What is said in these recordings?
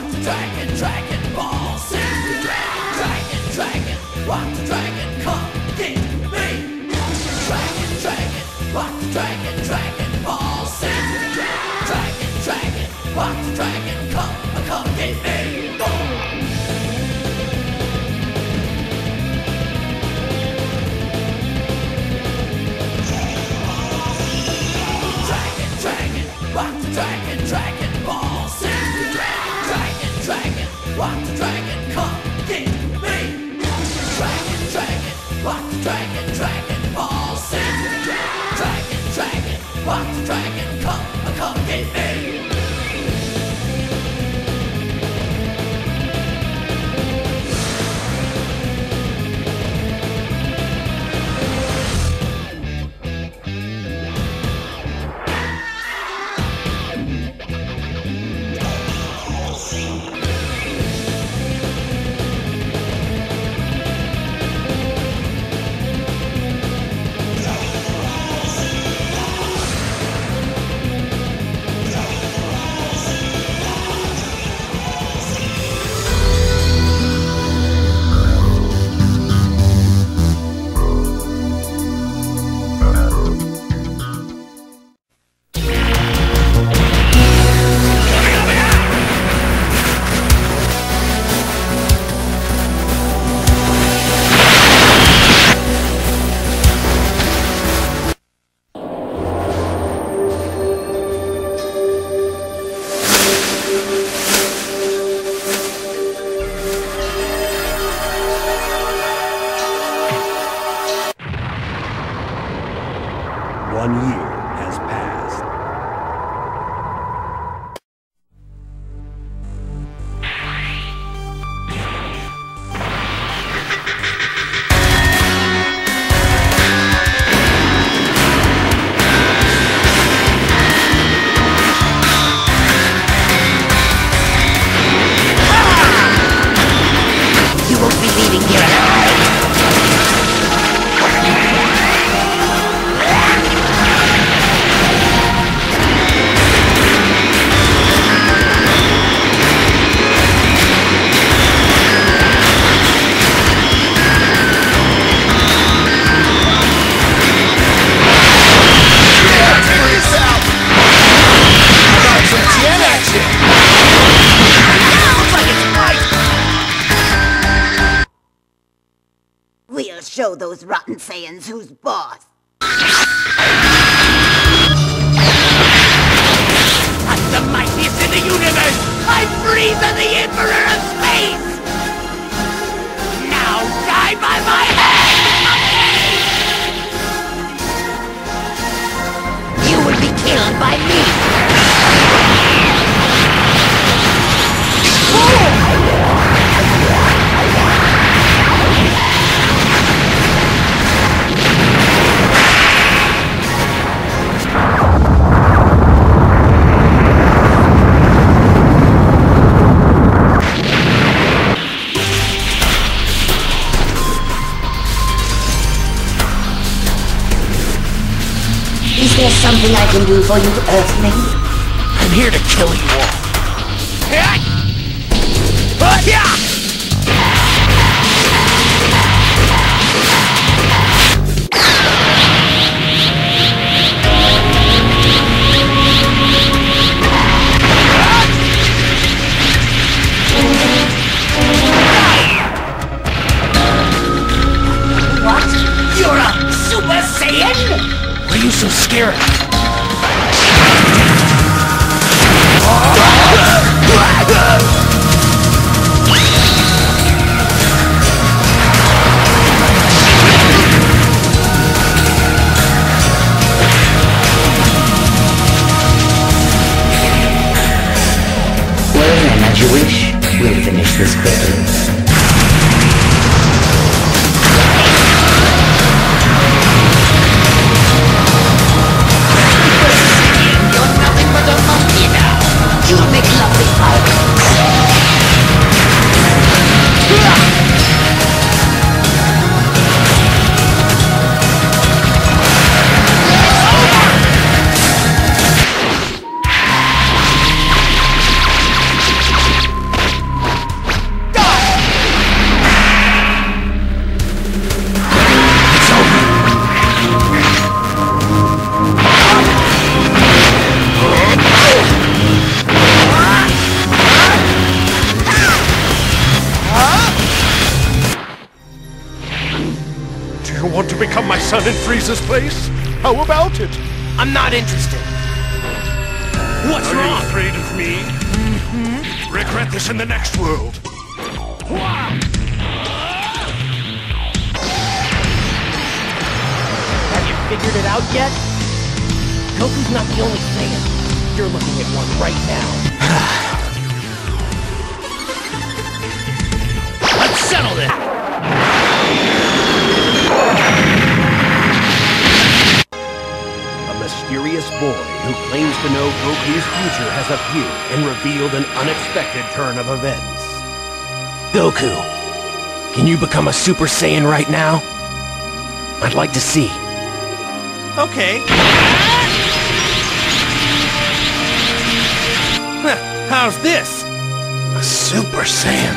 What the dragon, Dragon Ball Z. Dragon, dragon, what the dragon, come get me. Dragon, dragon, what the dragon, Dragon Ball Z. Dragon, dragon, what the dragon, come get me. Dragon, dragon, what the dragon, Dragon Ball Z. Dragon, dragon, what the dragon, come get me. Dragon, dragon, what the dragon, Dragon Ball Z. Dragon, dragon, what the dragon, come get me. We'll show those rotten Saiyans who's boss. I'm the mightiest in the universe! I'm Frieza, the Emperor of Space! Now die by my hand! You will be killed by me! Is there something I can do for you, Earthling? I'm here to kill you all. What? You're a Super Saiyan? What are you so scared of? Well then, as you wish, we'll finish this quickly. You'll make lovely pirates. to become my son in Frieza's place? How about it? I'm not interested. What's Are wrong? you afraid of me? Regret this in the next world. Have you figured it out yet? Goku's not the only Saiyan. You're looking at one right now. Let's settle this! A mysterious boy who claims to know Goku's future has appeared and revealed an unexpected turn of events. Goku, can you become a Super Saiyan right now? I'd like to see. Okay. How's this? A Super Saiyan.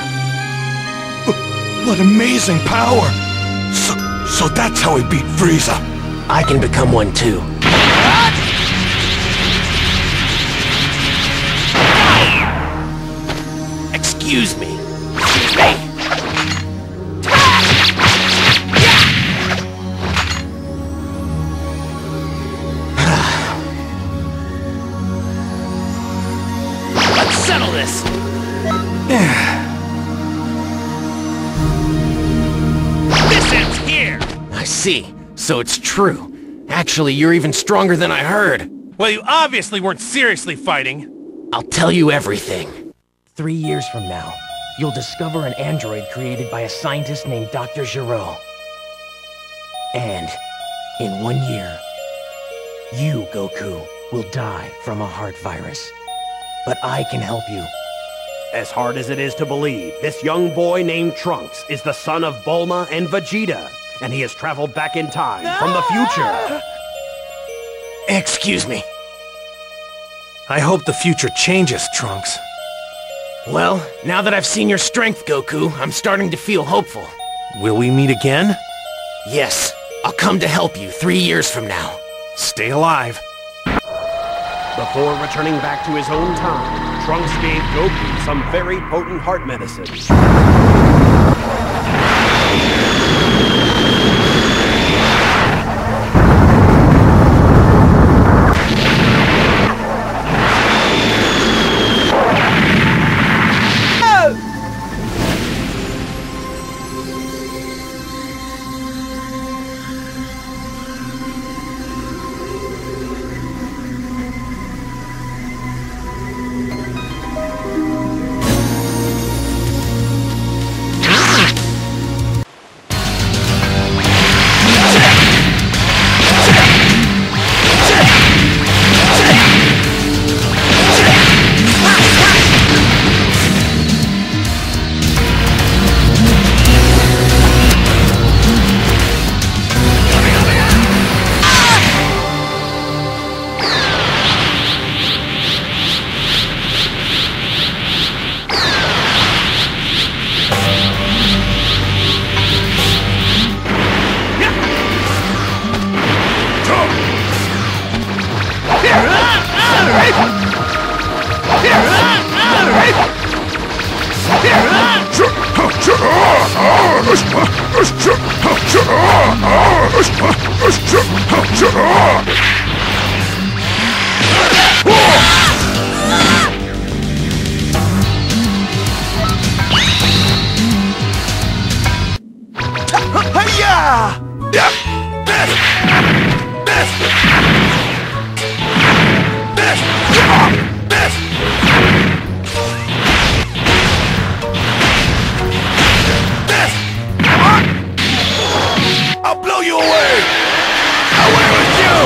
What amazing power! So that's how he beat Frieza. I can become one too. Excuse me. Let's settle this. This ends here. I see. So it's true. Actually, you're even stronger than I heard. Well, you obviously weren't seriously fighting. I'll tell you everything. 3 years from now, you'll discover an android created by a scientist named Dr. Giro. And in 1 year, you, Goku, will die from a heart virus. But I can help you. As hard as it is to believe, this young boy named Trunks is the son of Bulma and Vegeta, and he has traveled back in time from the future. Excuse me. I hope the future changes, Trunks. Well, now that I've seen your strength, Goku, I'm starting to feel hopeful. Will we meet again? Yes, I'll come to help you 3 years from now. Stay alive. Before returning back to his own time, Trunks gave Goku some very potent heart medicine. I'll blow you away! Away with you!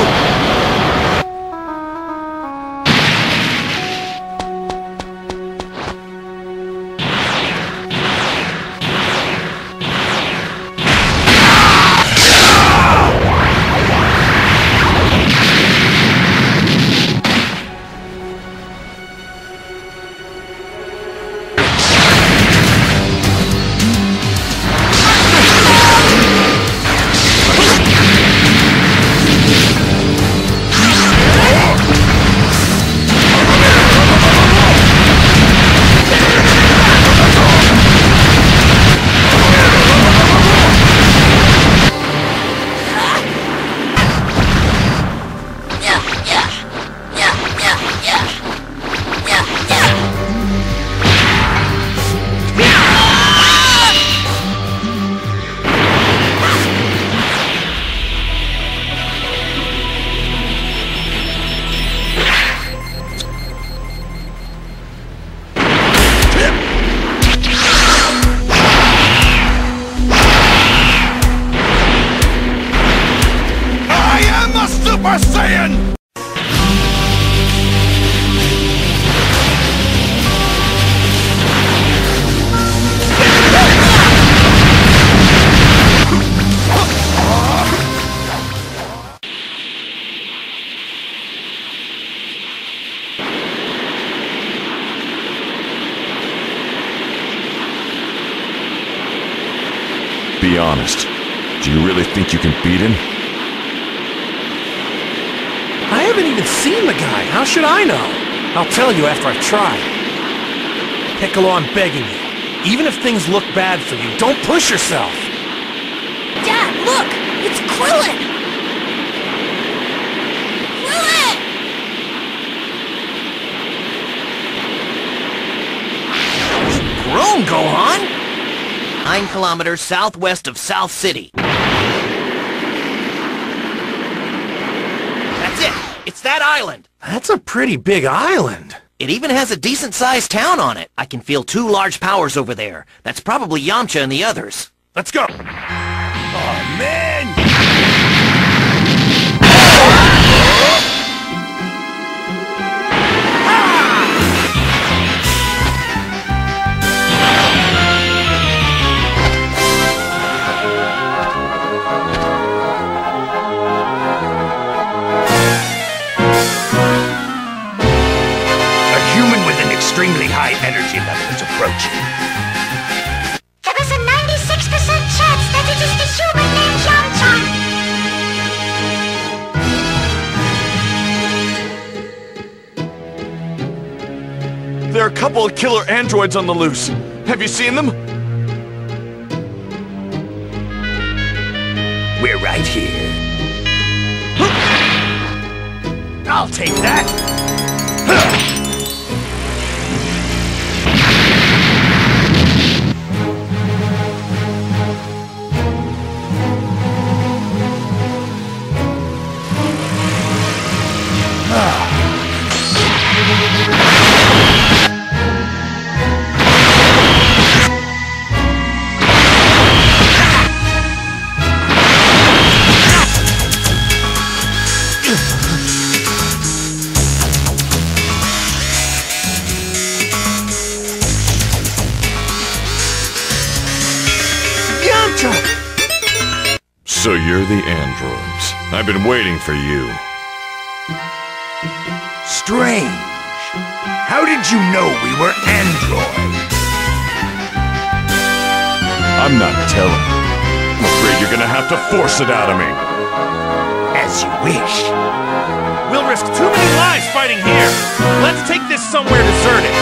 Be honest. Do you really think you can beat him? I haven't even seen the guy. How should I know? I'll tell you after I've tried. Piccolo, I'm begging you. Even if things look bad for you, don't push yourself. Dad, look! It's Krillin! Krillin! Grown, Gohan! 9 kilometers southwest of South City. That's it! It's that island! That's a pretty big island. It even has a decent-sized town on it. I can feel 2 large powers over there. That's probably Yamcha and the others. Let's go. Oh, man! Extremely high energy level is approaching. There is a 96% chance that it is the human named Yamcha. There are a couple of killer androids on the loose. Have you seen them? We're right here. I'll take that! So you're the androids. I've been waiting for you. Strange. How did you know we were androids? I'm not telling. I'm afraid you're gonna have to force it out of me. As you wish. We'll risk too many lives fighting here. Let's take this somewhere deserted.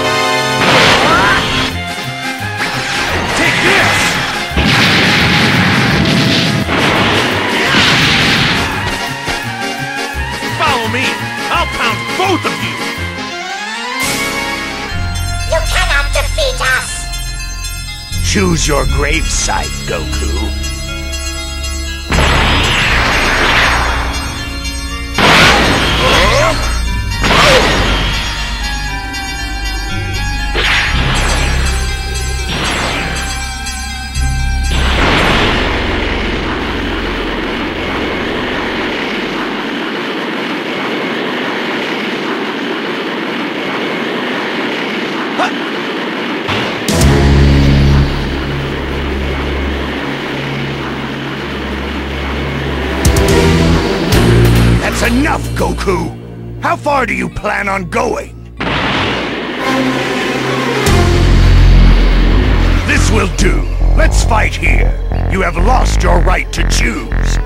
Take this! Follow me. I'll pound both of you. You cannot defeat us. Choose your gravesite, Goku. That's enough, Goku! How far do you plan on going? This will do. Let's fight here. You have lost your right to choose.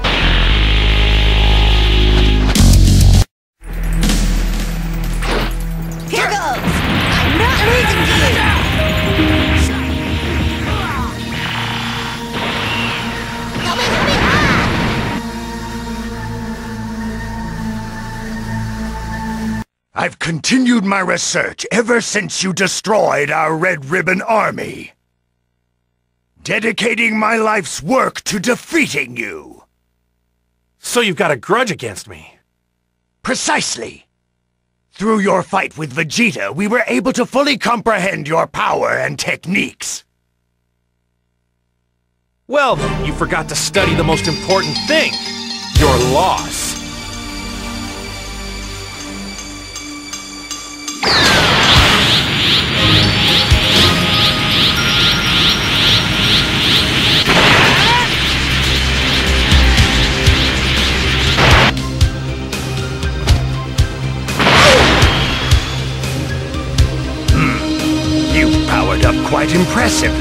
Here goes. I'm not losing to you. Help me, help me. I've continued my research ever since you destroyed our Red Ribbon Army. Dedicating my life's work to defeating you. So you've got a grudge against me? Precisely. Through your fight with Vegeta, we were able to fully comprehend your power and techniques. Well then, you forgot to study the most important thing. Your loss. You've powered up quite impressively.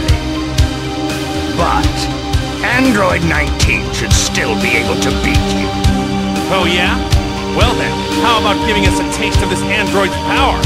But, Android 19 should still be able to beat you. Oh yeah? Well then, how about giving us a taste of this android's power?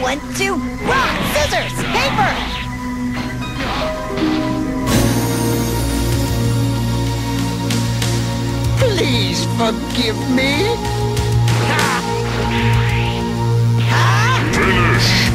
One, two, rock, scissors, paper! Please forgive me. Finish!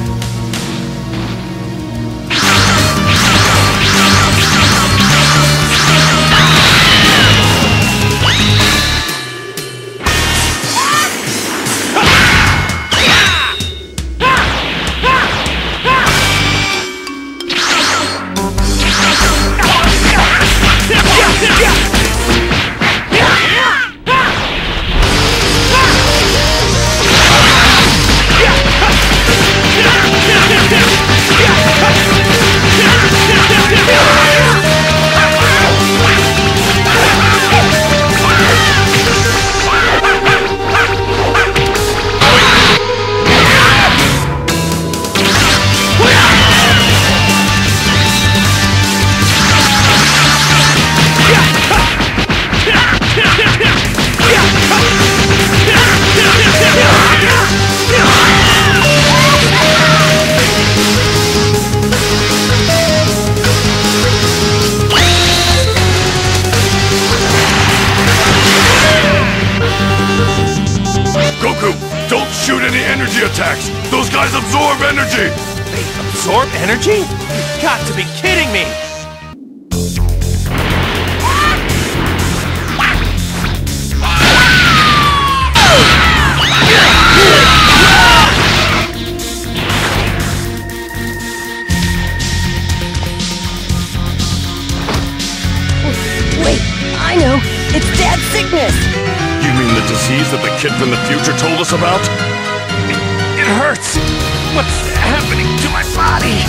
Don't shoot any energy attacks! Those guys absorb energy! They absorb energy? You've got to be kidding me! Wait, I know! It's Dad's sickness! You mean the disease that the kid from the future told us about? It hurts! What's happening to my body?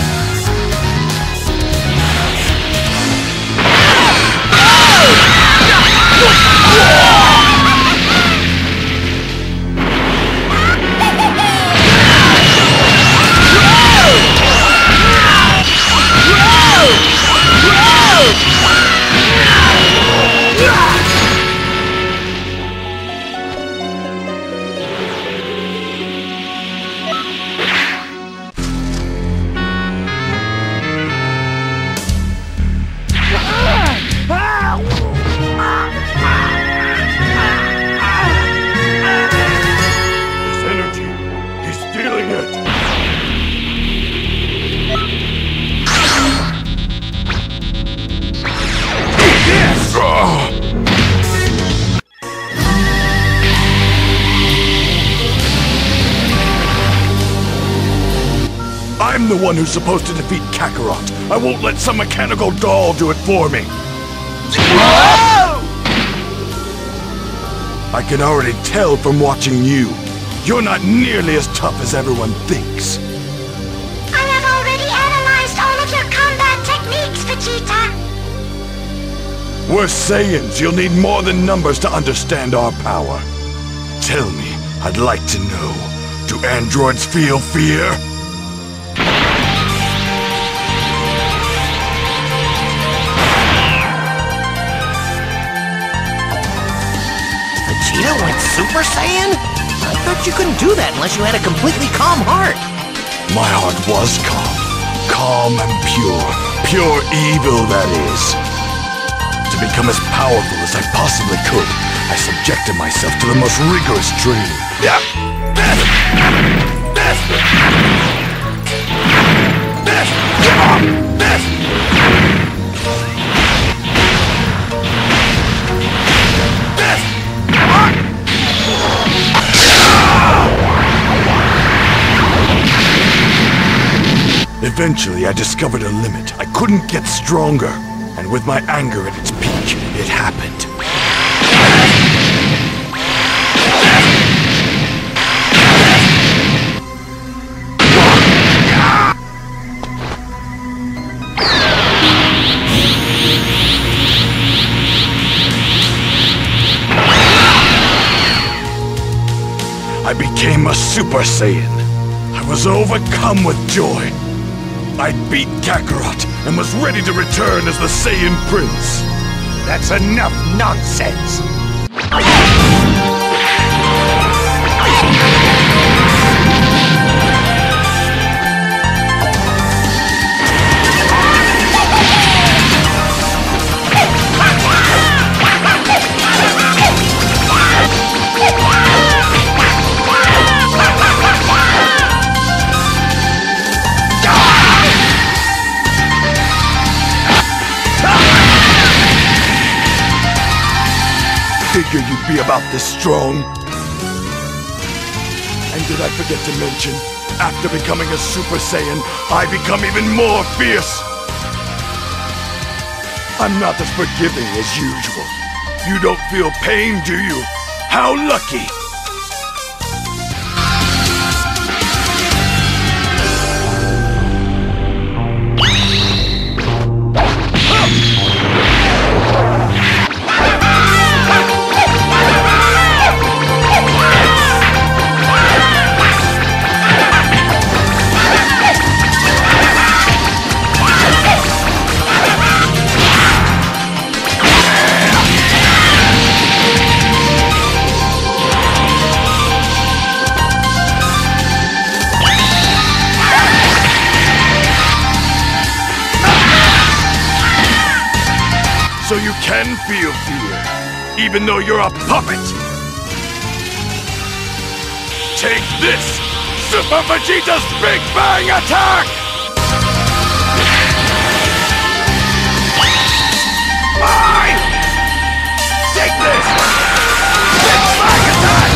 I'm the one who's supposed to defeat Kakarot. I won't let some mechanical doll do it for me. I can already tell from watching you. You're not nearly as tough as everyone thinks. I have already analyzed all of your combat techniques, Vegeta. We're Saiyans. You'll need more than numbers to understand our power. Tell me, I'd like to know. Do androids feel fear? Vegeta went Super Saiyan? I thought you couldn't do that unless you had a completely calm heart. My heart was calm. Calm and pure. Pure evil, that is. To become as powerful as I possibly could, I subjected myself to the most rigorous training. Eventually, I discovered a limit. I couldn't get stronger. And with my anger at its peak, it happened. I became a Super Saiyan. I was overcome with joy. I beat Kakarot and was ready to return as the Saiyan Prince. That's enough nonsense! Figured you'd be about this strong. And did I forget to mention, after becoming a Super Saiyan, I become even more fierce. I'm not as forgiving as usual. You don't feel pain, do you? How lucky! So you can feel fear, even though you're a puppet! Take this! Super Vegeta's Big Bang Attack! Mine! Take this! Big Bang Attack!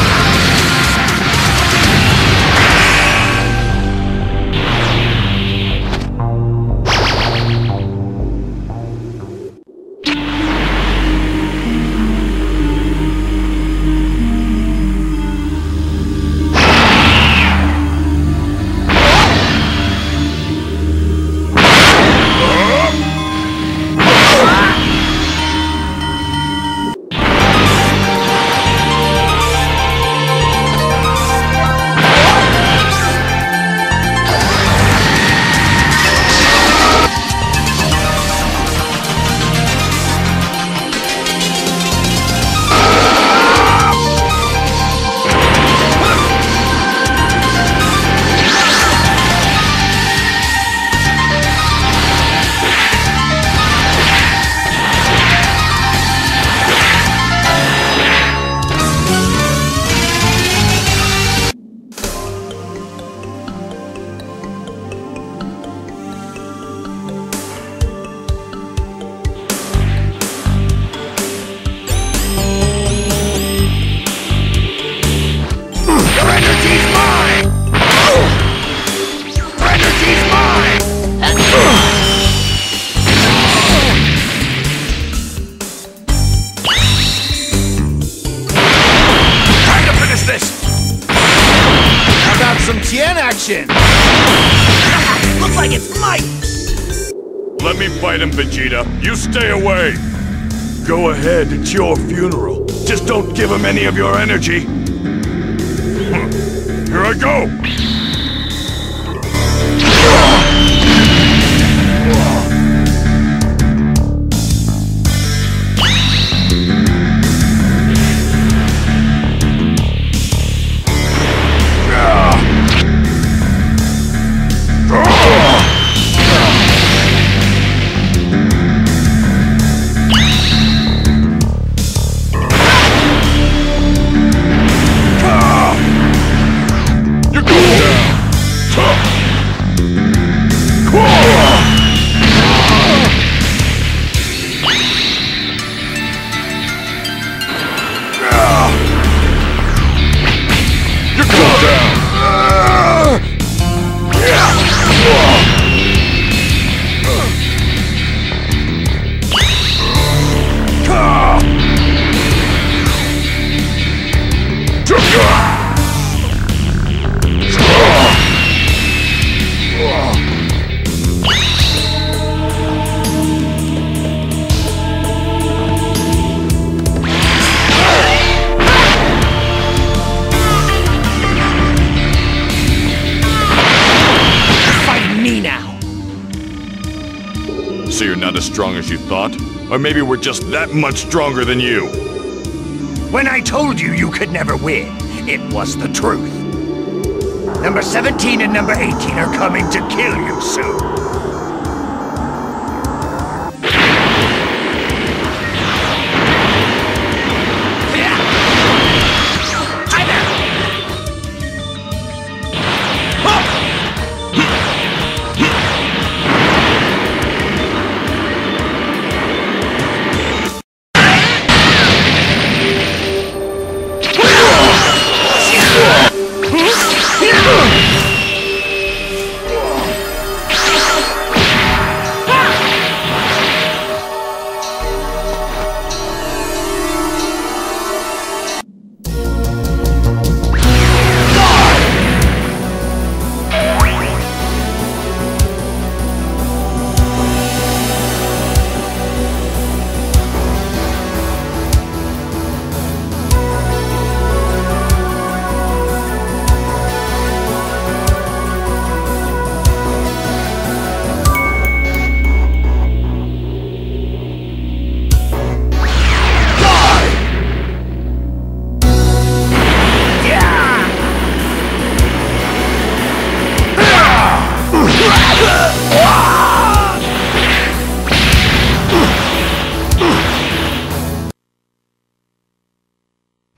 Action! Looks like it's Mike! Let me fight him, Vegeta. You stay away! Go ahead, it's your funeral. Just don't give him any of your energy. Here I go! So you're not as strong as you thought? Or maybe we're just that much stronger than you? When I told you you could never win, it was the truth. Number 17 and number 18 are coming to kill you soon.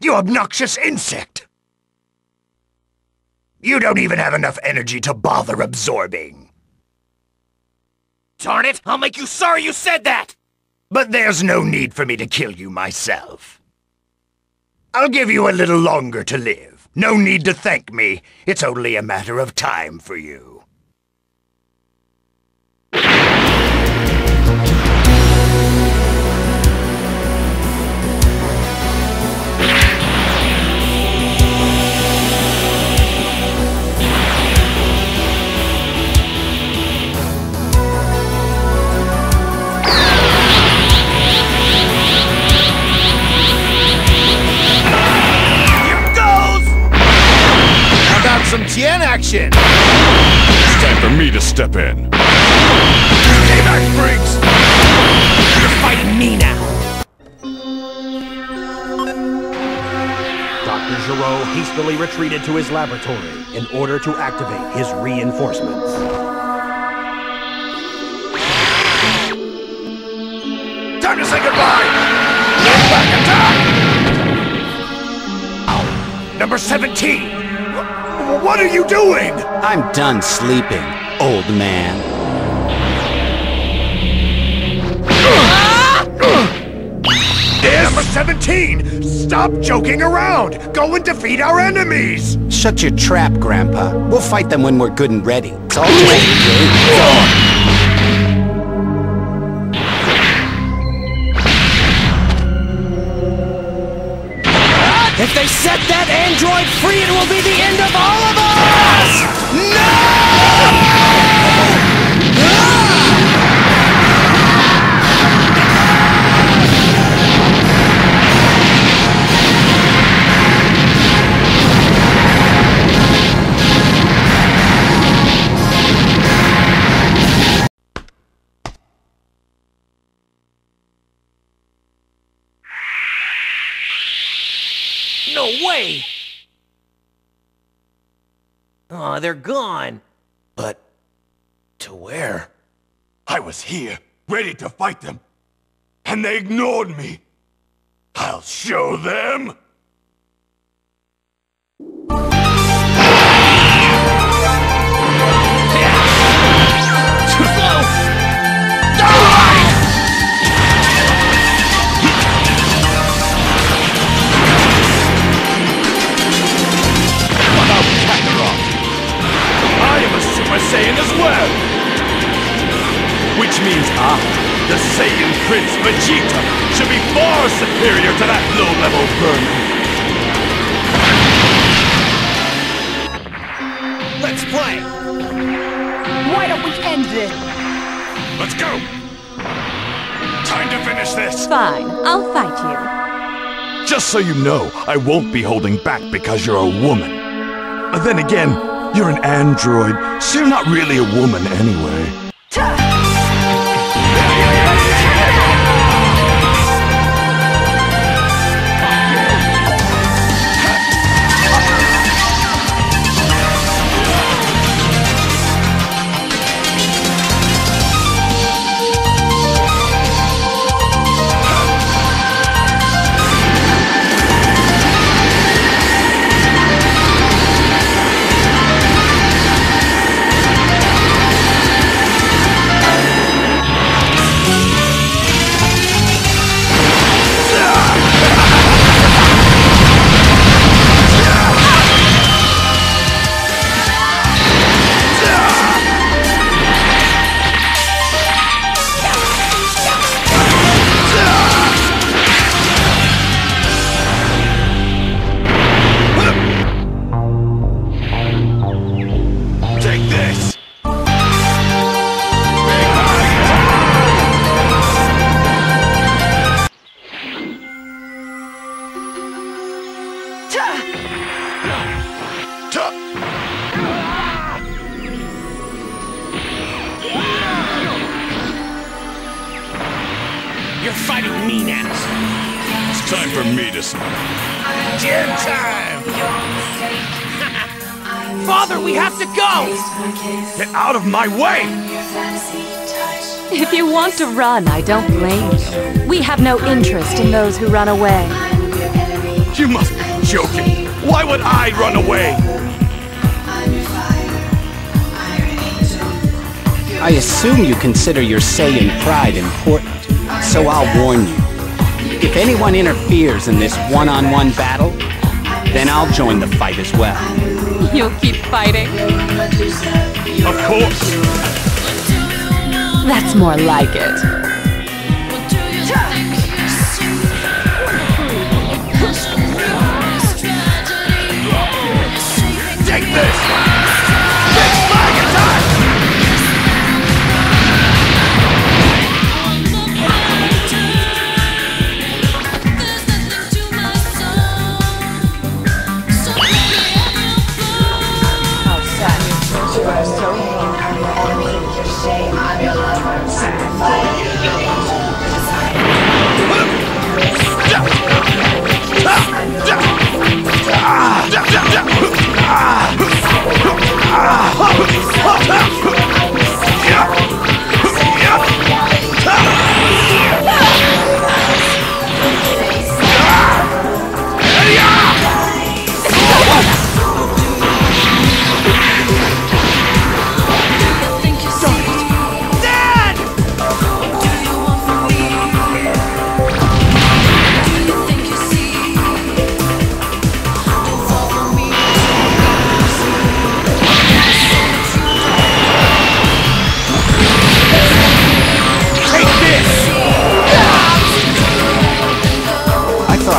You obnoxious insect! You don't even have enough energy to bother absorbing. Darn it! I'll make you sorry you said that! But there's no need for me to kill you myself. I'll give you a little longer to live. No need to thank me. It's only a matter of time for you. Some Tien action! It's time for me to step in. Stay back, freaks! You're fighting me now! Dr. Gero hastily retreated to his laboratory in order to activate his reinforcements. Time to say goodbye! Get back, attack! Number 17! What are you doing? I'm done sleeping, old man. Number 17! Stop joking around! Go and defeat our enemies! Shut your trap, Grandpa. We'll fight them when we're good and ready. It's all just a game. If they set that android free, it will be the end of all of us! No way! Aw, they're gone. But to where? I was here, ready to fight them, and they ignored me. I'll show them! Too slow! About Kakarot! I am a Super Saiyan as well! Which means I, the Saiyan Prince Vegeta, should be far superior to that low-level vermin! Let's play! Why don't we end this? Let's go! Time to finish this! Fine, I'll fight you. Just so you know, I won't be holding back because you're a woman. Then again, you're an android, so you're not really a woman anyway. You're fighting me now. It's time for me to smile. Gym time! Father, we have to go! Get out of my way! If you want to run, I don't blame you. We have no interest in those who run away. You must be joking! Why would I run away? I assume you consider your Saiyan pride important, so I'll warn you. If anyone interferes in this one-on-one battle, then I'll join the fight as well. You'll keep fighting? Of course! That's more like it. Take this! Big flag attack!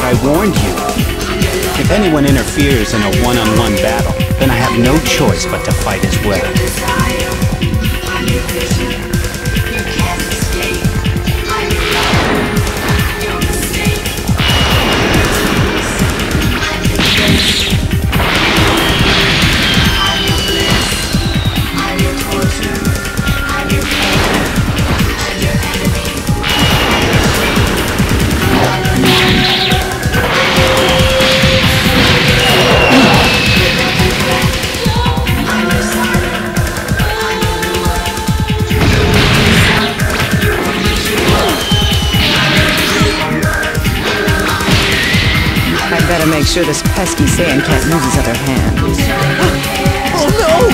I warned you. If anyone interferes in a one-on-one battle, then I have no choice but to fight as well. Gotta make sure this pesky Saiyan can't use his other hand. Oh no!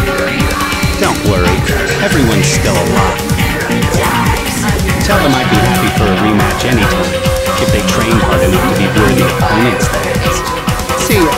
Don't worry, everyone's still alive. Tell them I'd be happy for a rematch anytime, if they trained hard enough to be worthy opponents, that is. See ya.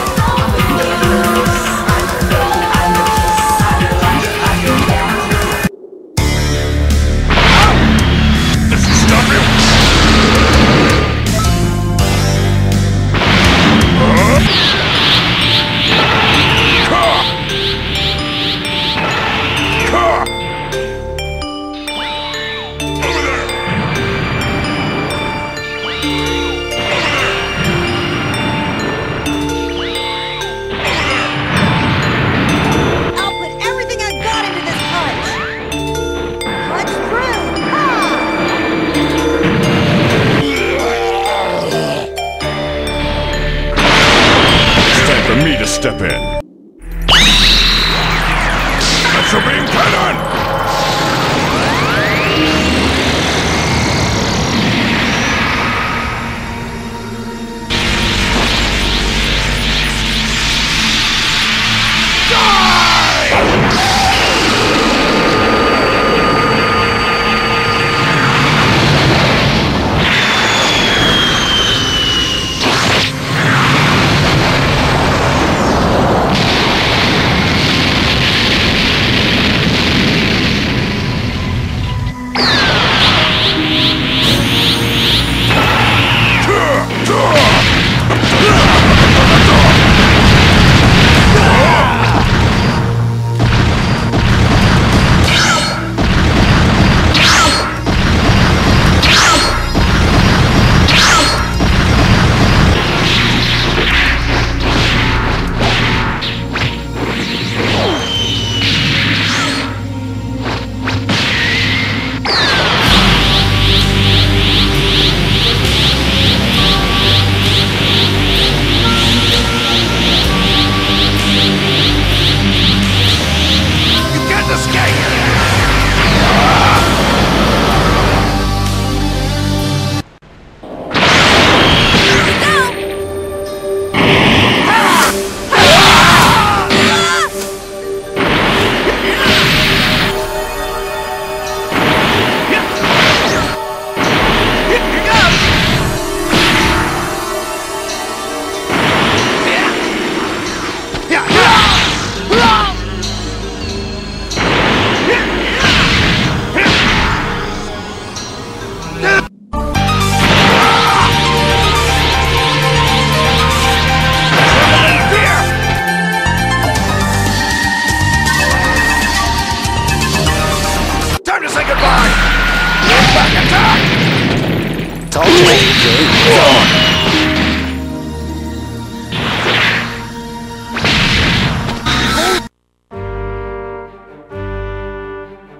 Step in. That's your beam cannon!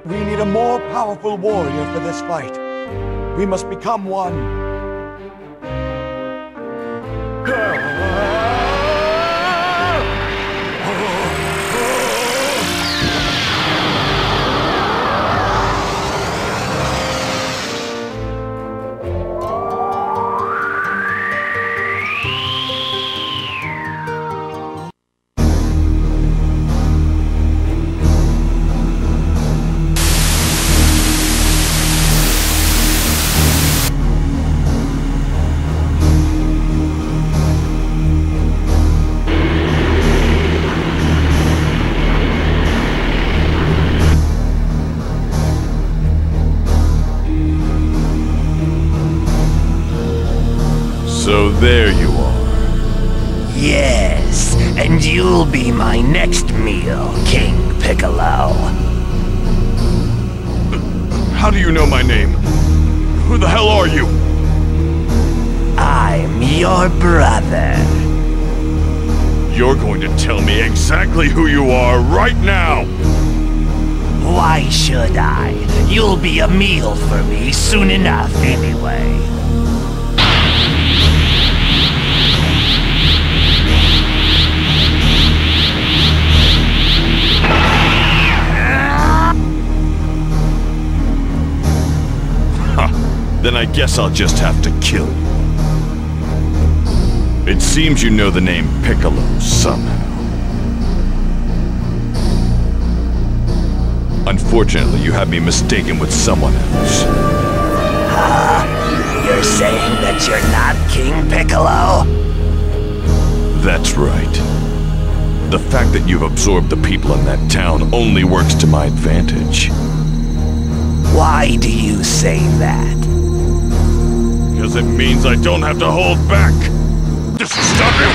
We need a more powerful warrior for this fight. We must become one. So there you are. Yes, and you'll be my next meal, King Piccolo. How do you know my name? Who the hell are you? I'm your brother. You're going to tell me exactly who you are right now! Why should I? You'll be a meal for me soon enough anyway. Then I guess I'll just have to kill you. It seems you know the name Piccolo somehow. Unfortunately, you have me mistaken with someone else. You're saying that you're not King Piccolo? That's right. The fact that you've absorbed the people in that town only works to my advantage. Why do you say that? Because it means I don't have to hold back. This will stop you!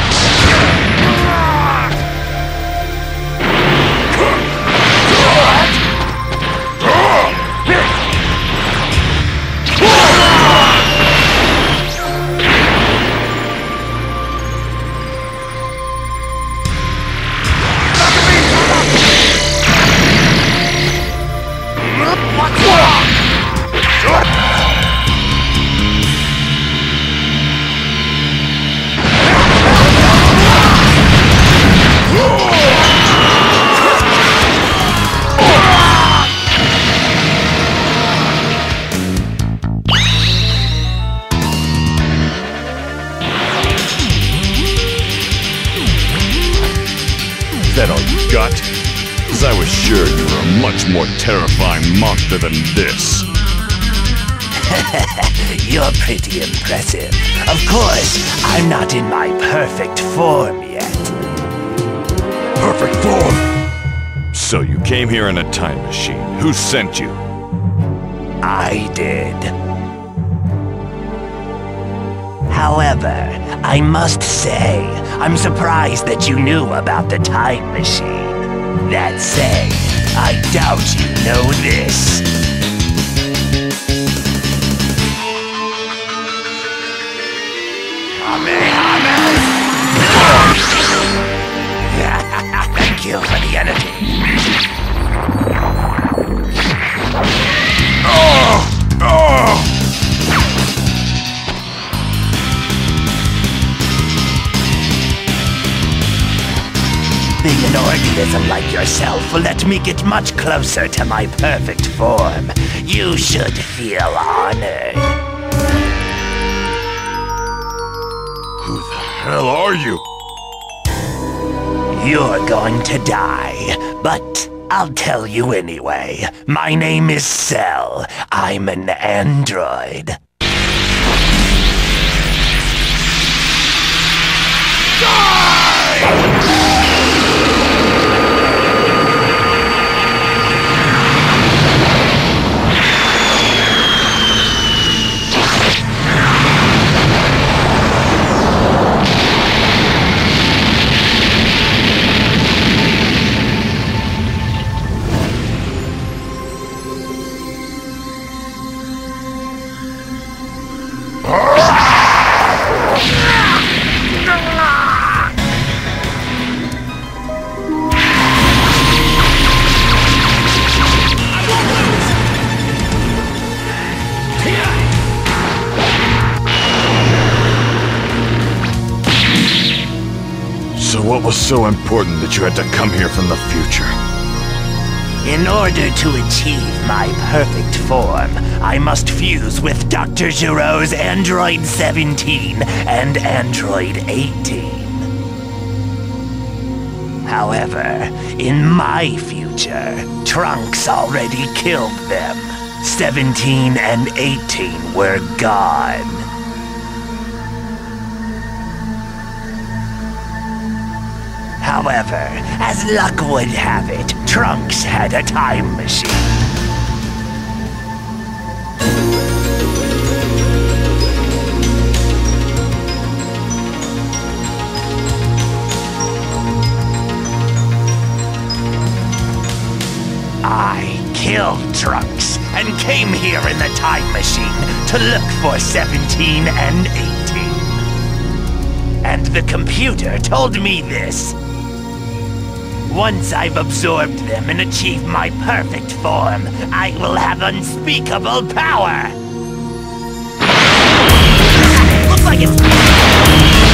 Is that all you got? Because I was sure you were a much more terrifying monster than this. You're pretty impressive. Of course, I'm not in my perfect form yet. Perfect form? So you came here in a time machine. Who sent you? I did. However, I must say, I'm surprised that you knew about the time machine. That said, I doubt you know this. Thank you for the energy. Being an organism like yourself will let me get much closer to my perfect form. You should feel honored. Who the hell are you? You're going to die, but I'll tell you anyway. My name is Cell. I'm an android. So what was so important that you had to come here from the future? In order to achieve my perfect form, I must fuse with Dr. Giro's Android 17 and Android 18. However, in my future, Trunks already killed them. 17 and 18 were gone. However, as luck would have it, Trunks had a time machine. I killed Trunks and came here in the time machine to look for 17 and 18. And the computer told me this. Once I've absorbed them and achieved my perfect form, I will have unspeakable power! Looks like it's...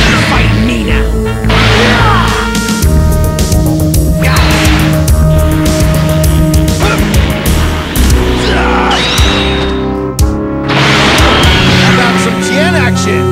You're fighting me now! How about some Tien action?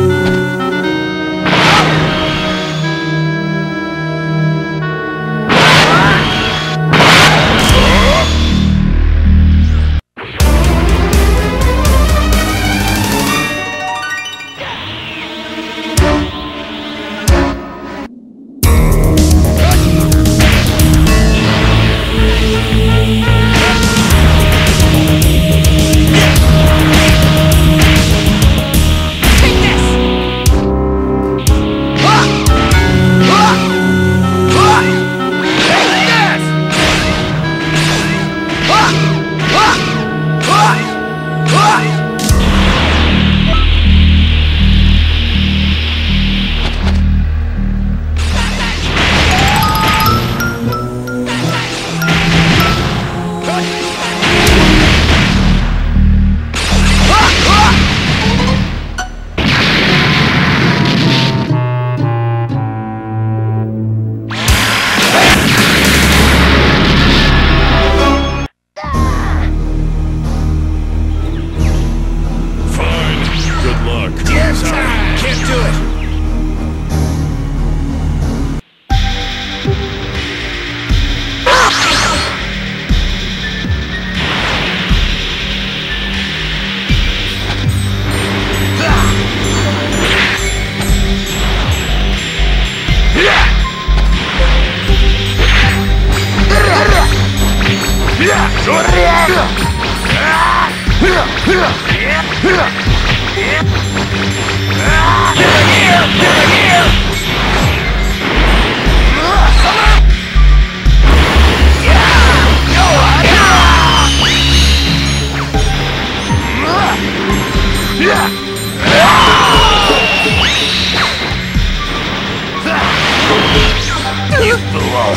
You fool!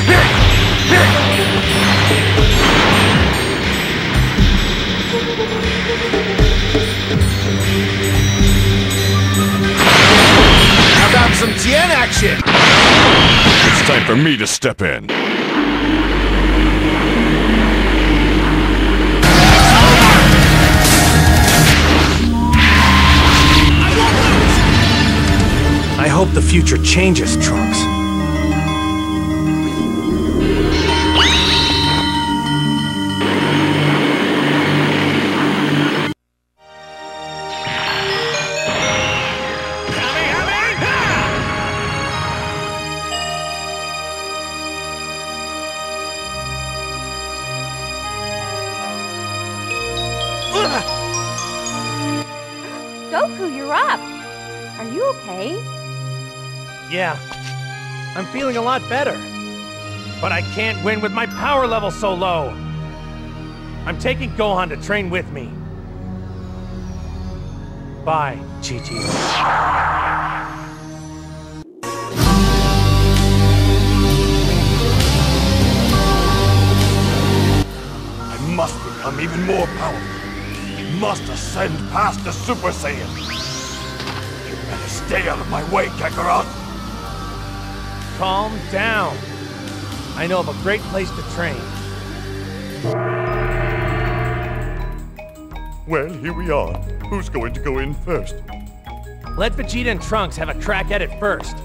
How about some Tien action? It's time for me to step in. I hope the future changes, Trunks. Goku, you're up. Are you okay? Yeah, I'm feeling a lot better. But I can't win with my power level so low. I'm taking Gohan to train with me. Bye, Chi-Chi. I must become even more powerful. Must ascend past the Super Saiyan. You better stay out of my way, Kakarot. Calm down. I know of a great place to train. Well, here we are. Who's going to go in first? Let Vegeta and Trunks have a crack at it first.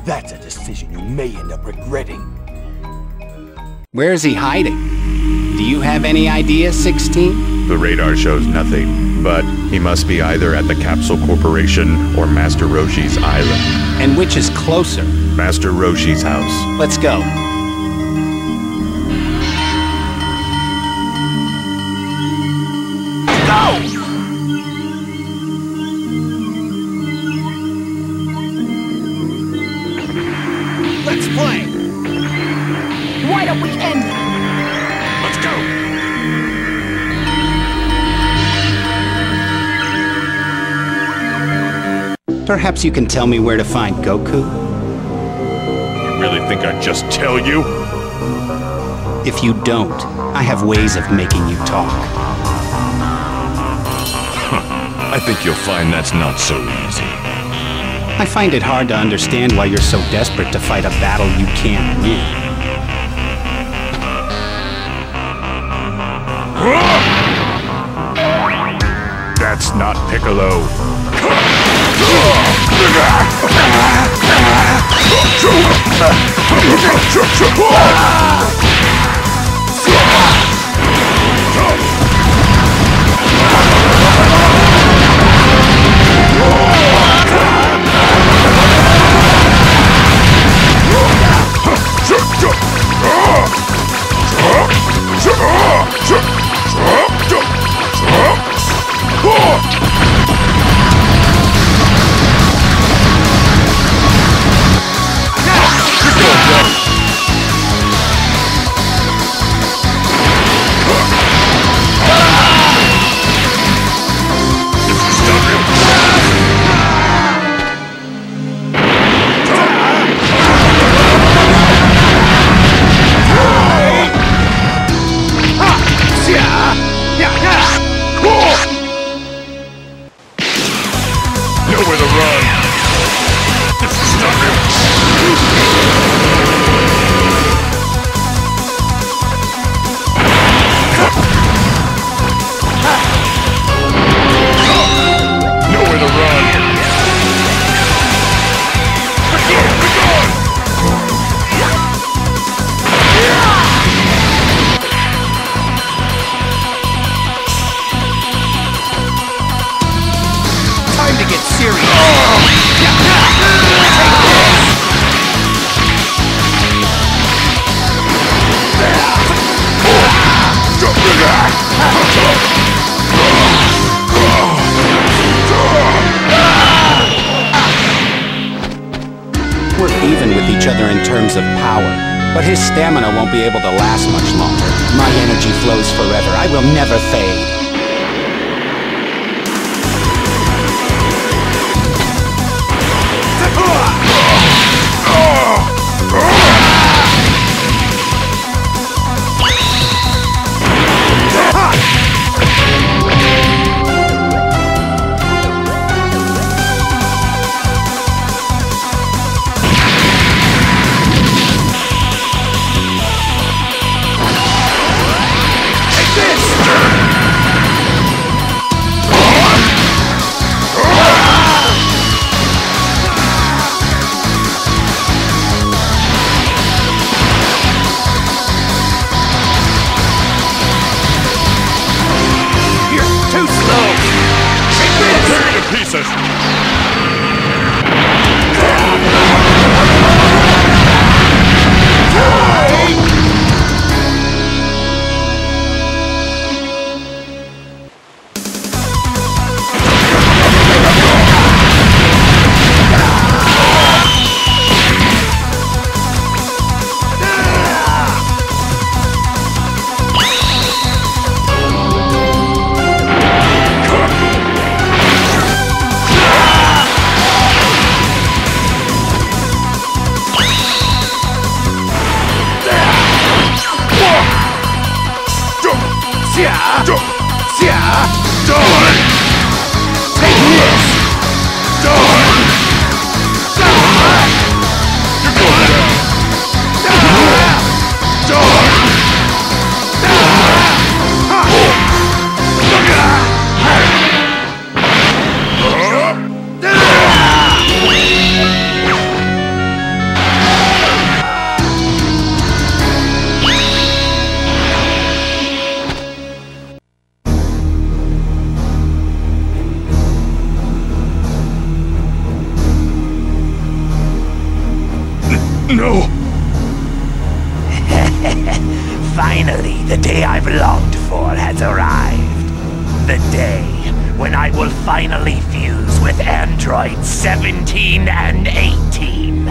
That's a decision you may end up regretting. Where is he hiding? Do you have any idea, 16? The radar shows nothing, but he must be either at the Capsule Corporation or Master Roshi's island. And which is closer? Master Roshi's house. Let's go. Let's play! Why don't we end it? Let's go! Perhaps you can tell me where to find Goku? You really think I'd just tell you? If you don't, I have ways of making you talk. I think you'll find that's not so easy. I find it hard to understand why you're so desperate to fight a battle you can't win. That's not Piccolo. Nowhere to run. This is not nowhere to run. Time to get serious. Take this. each other in terms of power, but his stamina won't be able to last much longer. My energy flows forever. I will never fade. No! Finally, the day I've longed for has arrived. The day when I will finally fuse with Android 17 and 18.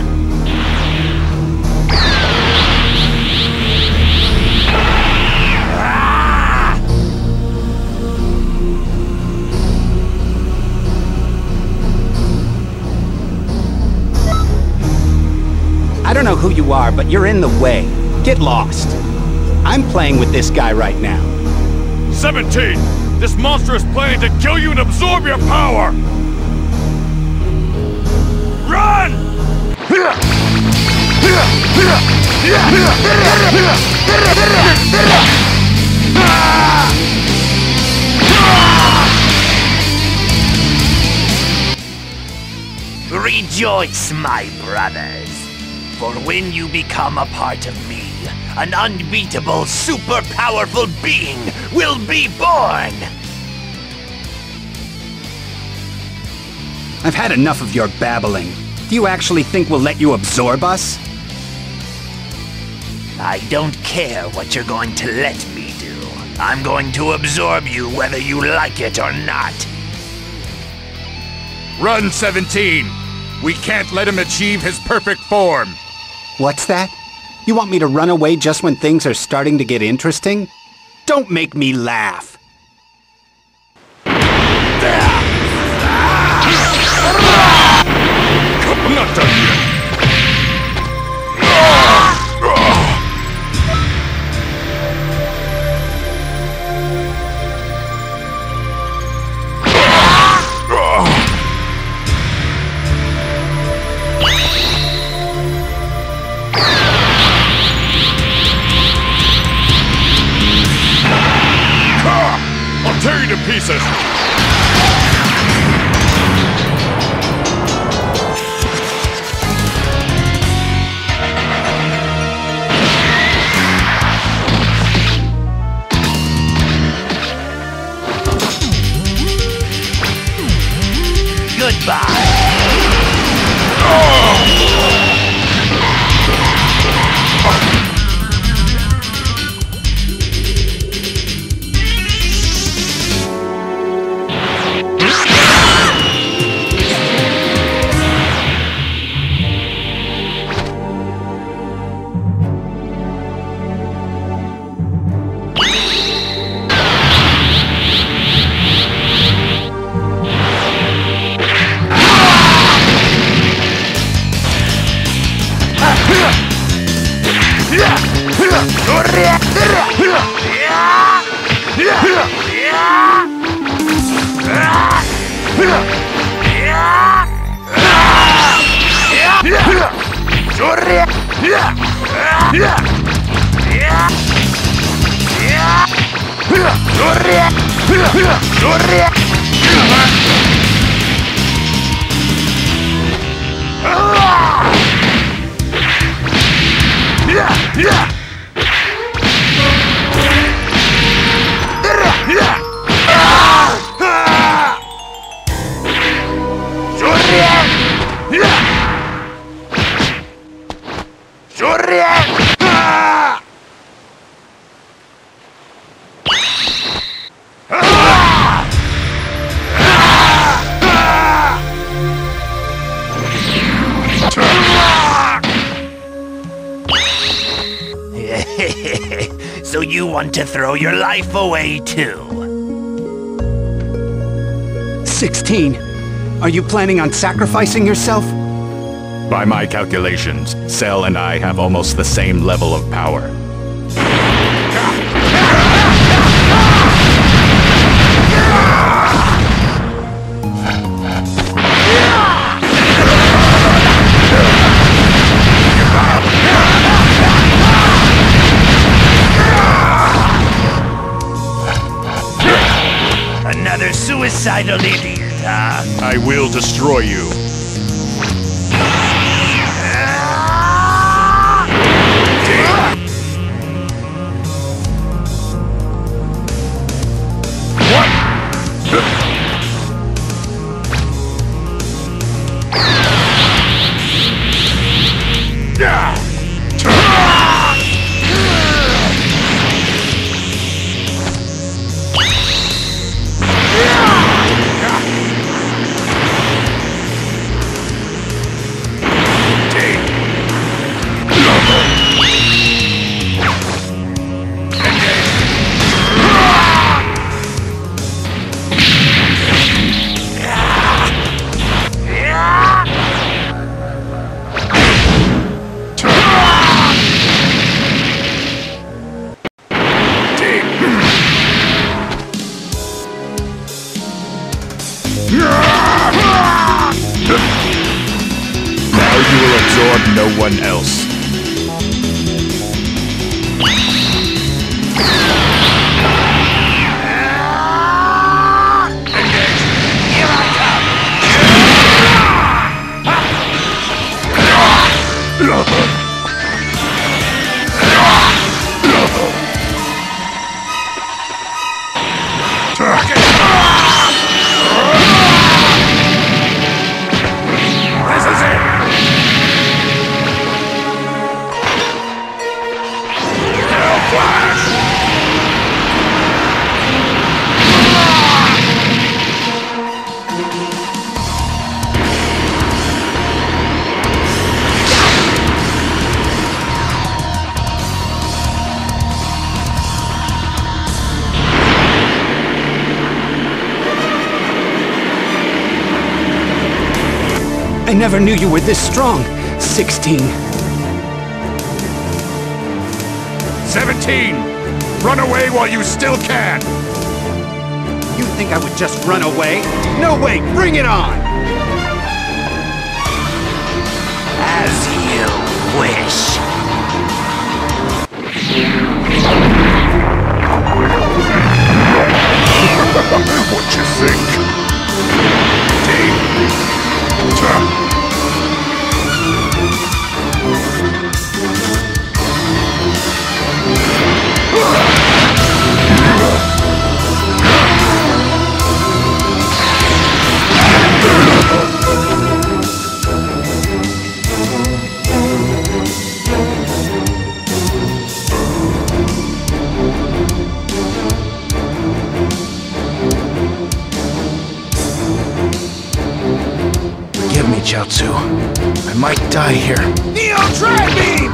I don't know who you are, but you're in the way. Get lost. I'm playing with this guy right now. 17! This monster is planning to kill you and absorb your power! Run! Rejoice, my brothers. For when you become a part of me, an unbeatable, super powerful being will be born! I've had enough of your babbling. Do you actually think we'll let you absorb us? I don't care what you're going to let me do. I'm going to absorb you whether you like it or not. Run, 17! We can't let him achieve his perfect form! What's that? You want me to run away just when things are starting to get interesting? Don't make me laugh. I'm not done yet! I'll tear you to pieces! Goodbye! So you want to throw your life away too? 16. Are you planning on sacrificing yourself? By my calculations, Cell and I have almost the same level of power. Another suicidal idiot, huh? I will destroy you. Now you will absorb no one else. I never knew you were this strong. 16. 17! Run away while you still can! You think I would just run away? No way! Bring it on! As you wish. What you think? Forgive me, Chaozu. I might die here. Neo Drag Beam!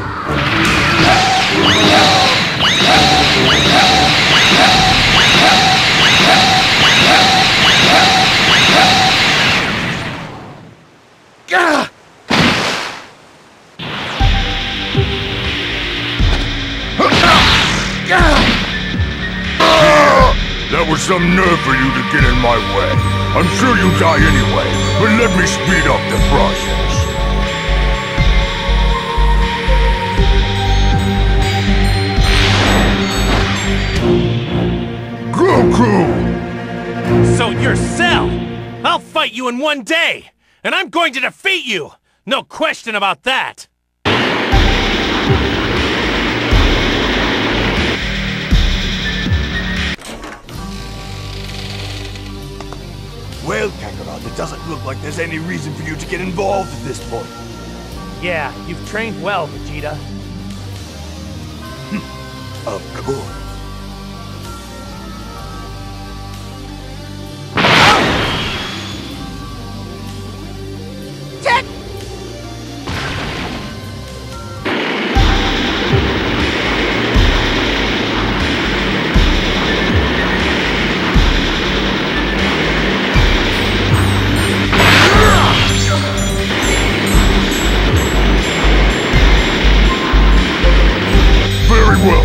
was some nerve for you to get in my way. I'm sure you die anyway, but let me speed up the process. Goku! So you're Cell! I'll fight you in one day! And I'm going to defeat you! No question about that! Well, Kakarot, it doesn't look like there's any reason for you to get involved at this point. Yeah, you've trained well, Vegeta. Of course. Very well.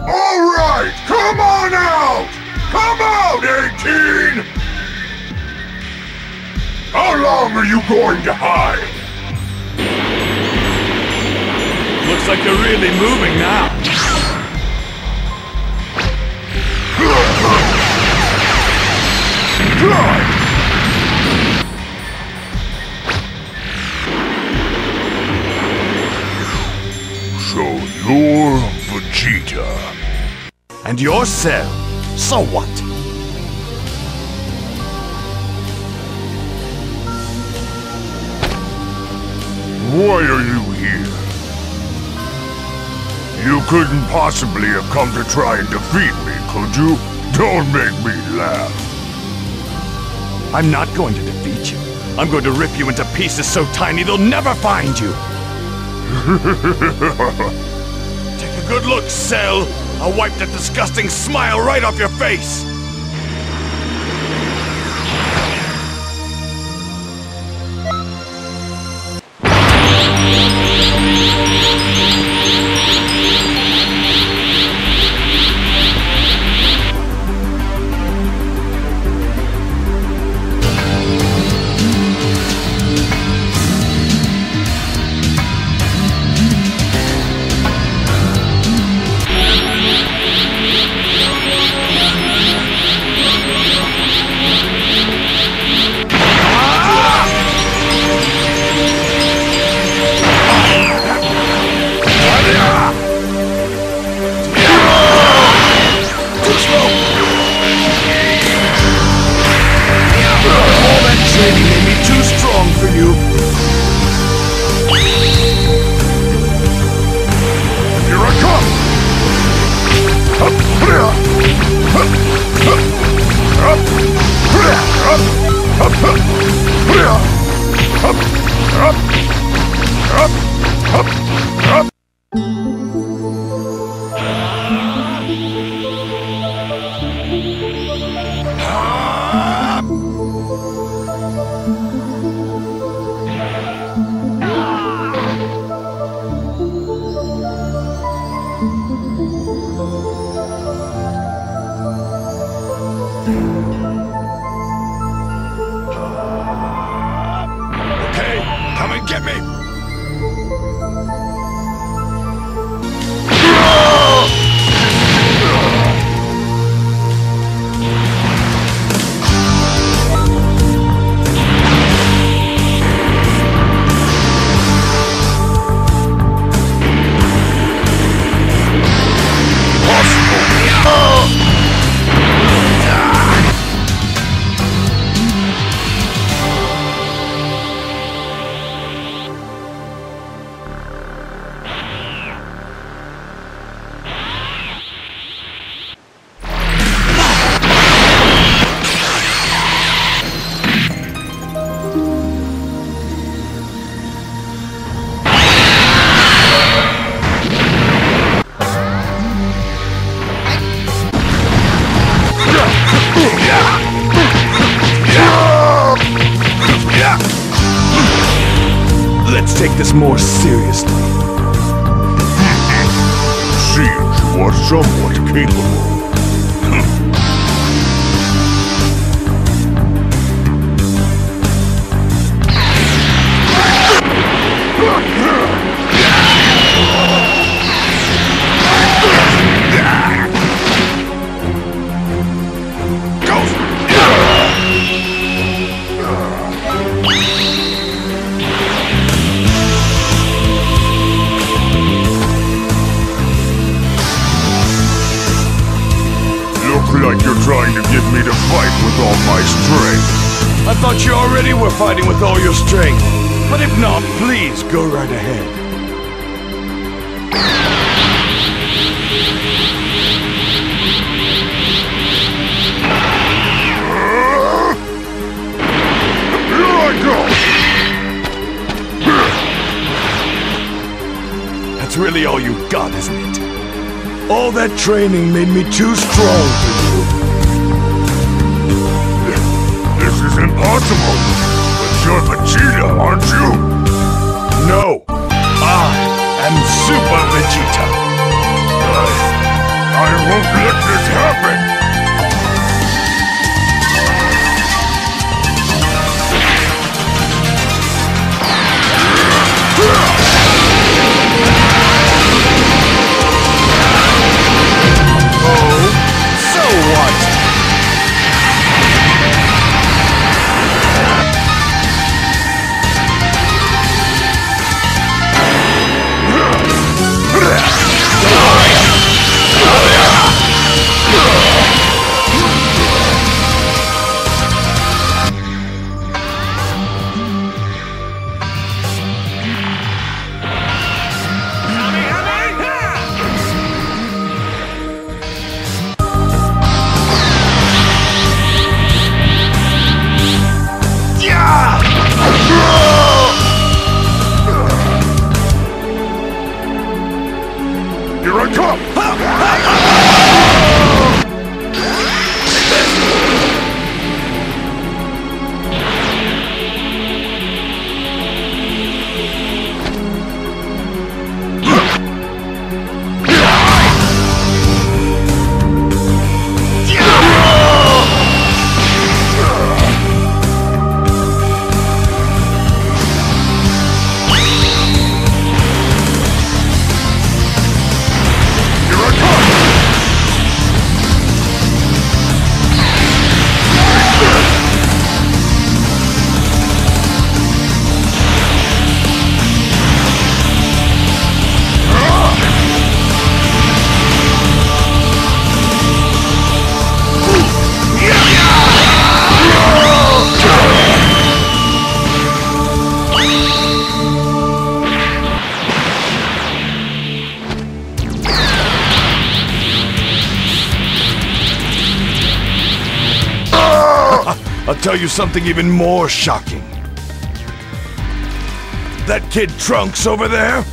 Alright, come on out! Come out, 18! How long are you going to hide? Looks like you're really moving now. So you're Vegeta. And you're Cell. So what? Why are you here? You couldn't possibly have come to try and defeat me, could you? Don't make me laugh. I'm not going to defeat you. I'm going to rip you into pieces so tiny they'll never find you. Take a good look, Cell. I'll wipe that disgusting smile right off your face. Training made me too strong for you. Here I come! Okay, come and get me. this more seriously. Seems you are somewhat capable. Like you're trying to get me to fight with all my strength. I thought you already were fighting with all your strength. But if not, please go right ahead. Here I go! That's really all you got, isn't it? All that training made me too strong for you. This is impossible! But you're Vegeta, aren't you? No! I am Super Vegeta! I won't let this happen! I'll tell you something even more shocking. That kid Trunks over there?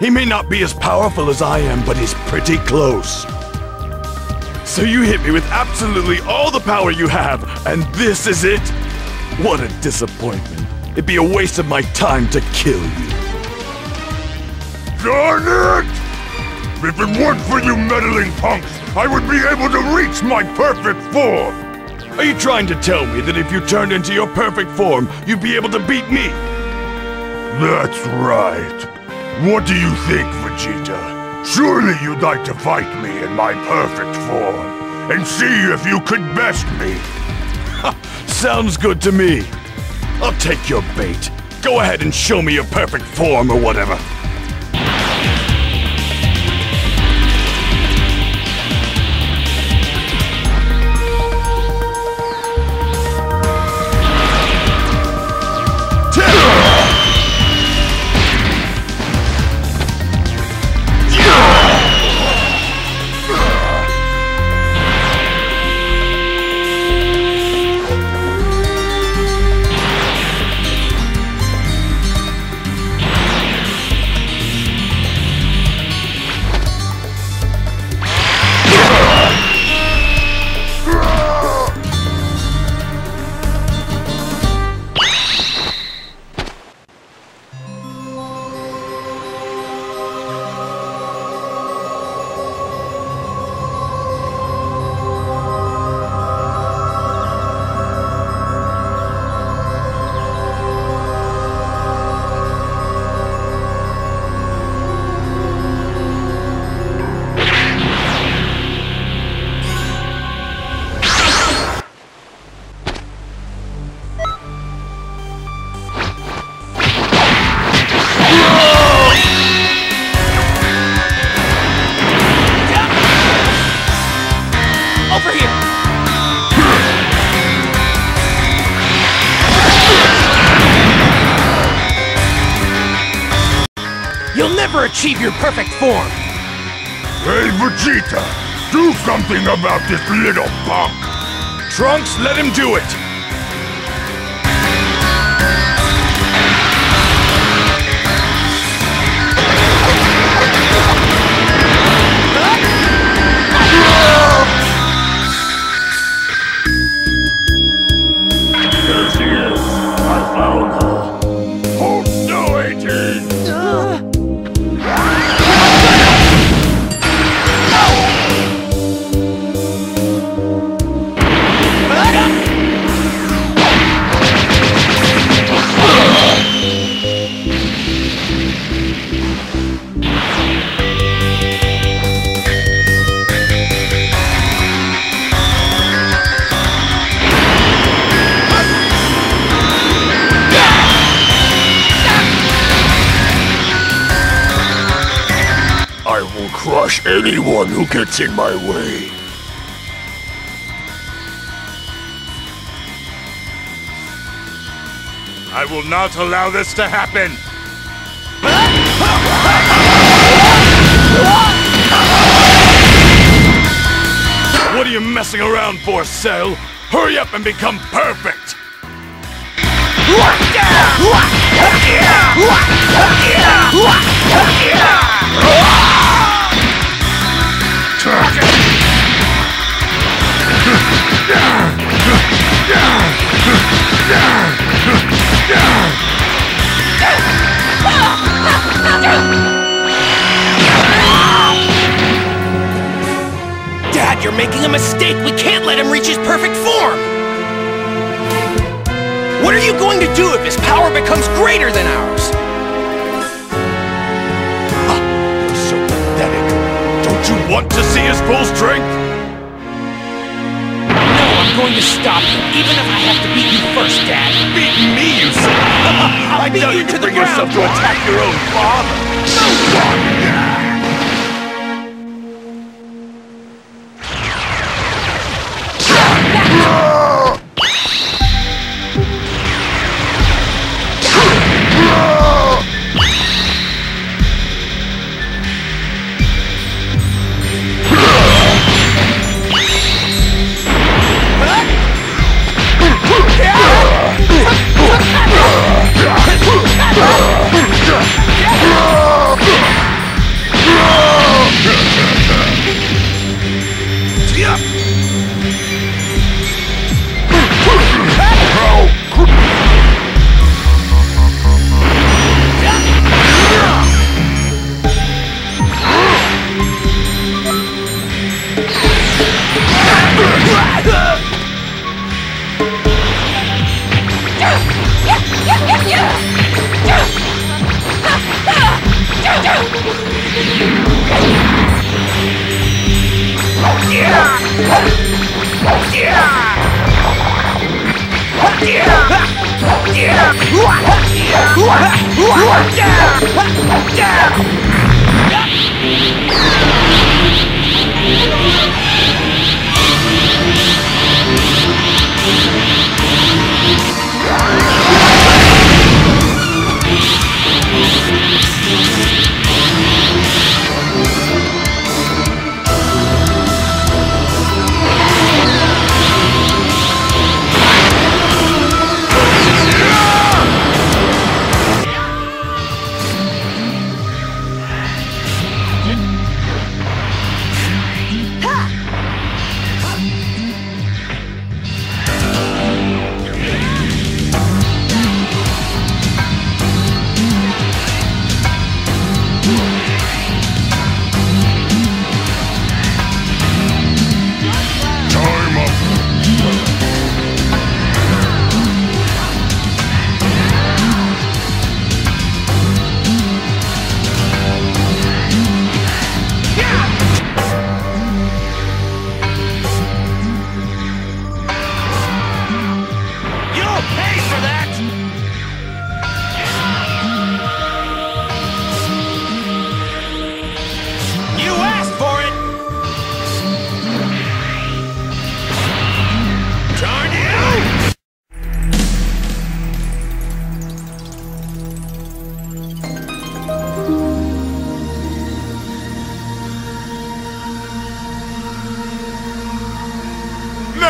He may not be as powerful as I am, but he's pretty close. So you hit me with absolutely all the power you have, and this is it? What a disappointment. It'd be a waste of my time to kill you. Darn it! If it weren't for you meddling punks, I would be able to reach my perfect form! Are you trying to tell me that if you turned into your perfect form, you'd be able to beat me? That's right. What do you think, Vegeta? Surely you'd like to fight me in my perfect form, and see if you could best me. Sounds good to me. I'll take your bait. Go ahead and show me your perfect form or whatever. Over here! You'll never achieve your perfect form! Hey, Vegeta! Do something about this little punk! Trunks, let him do it! There she is! I found her! Hold still, 18! I will crush anyone who gets in my way. I will not allow this to happen! What are you messing around for, Cell? Hurry up and become perfect! Dad, you're making a mistake! We can't let him reach his perfect form! What are you going to do if his power becomes greater than ours? You're so pathetic. Don't you want to see his full strength? No, I'm going to stop him, even if I have to beat you first, Dad. Beat me, you say? I beat doubt you you to can the bring yourself to ground. attack your own father.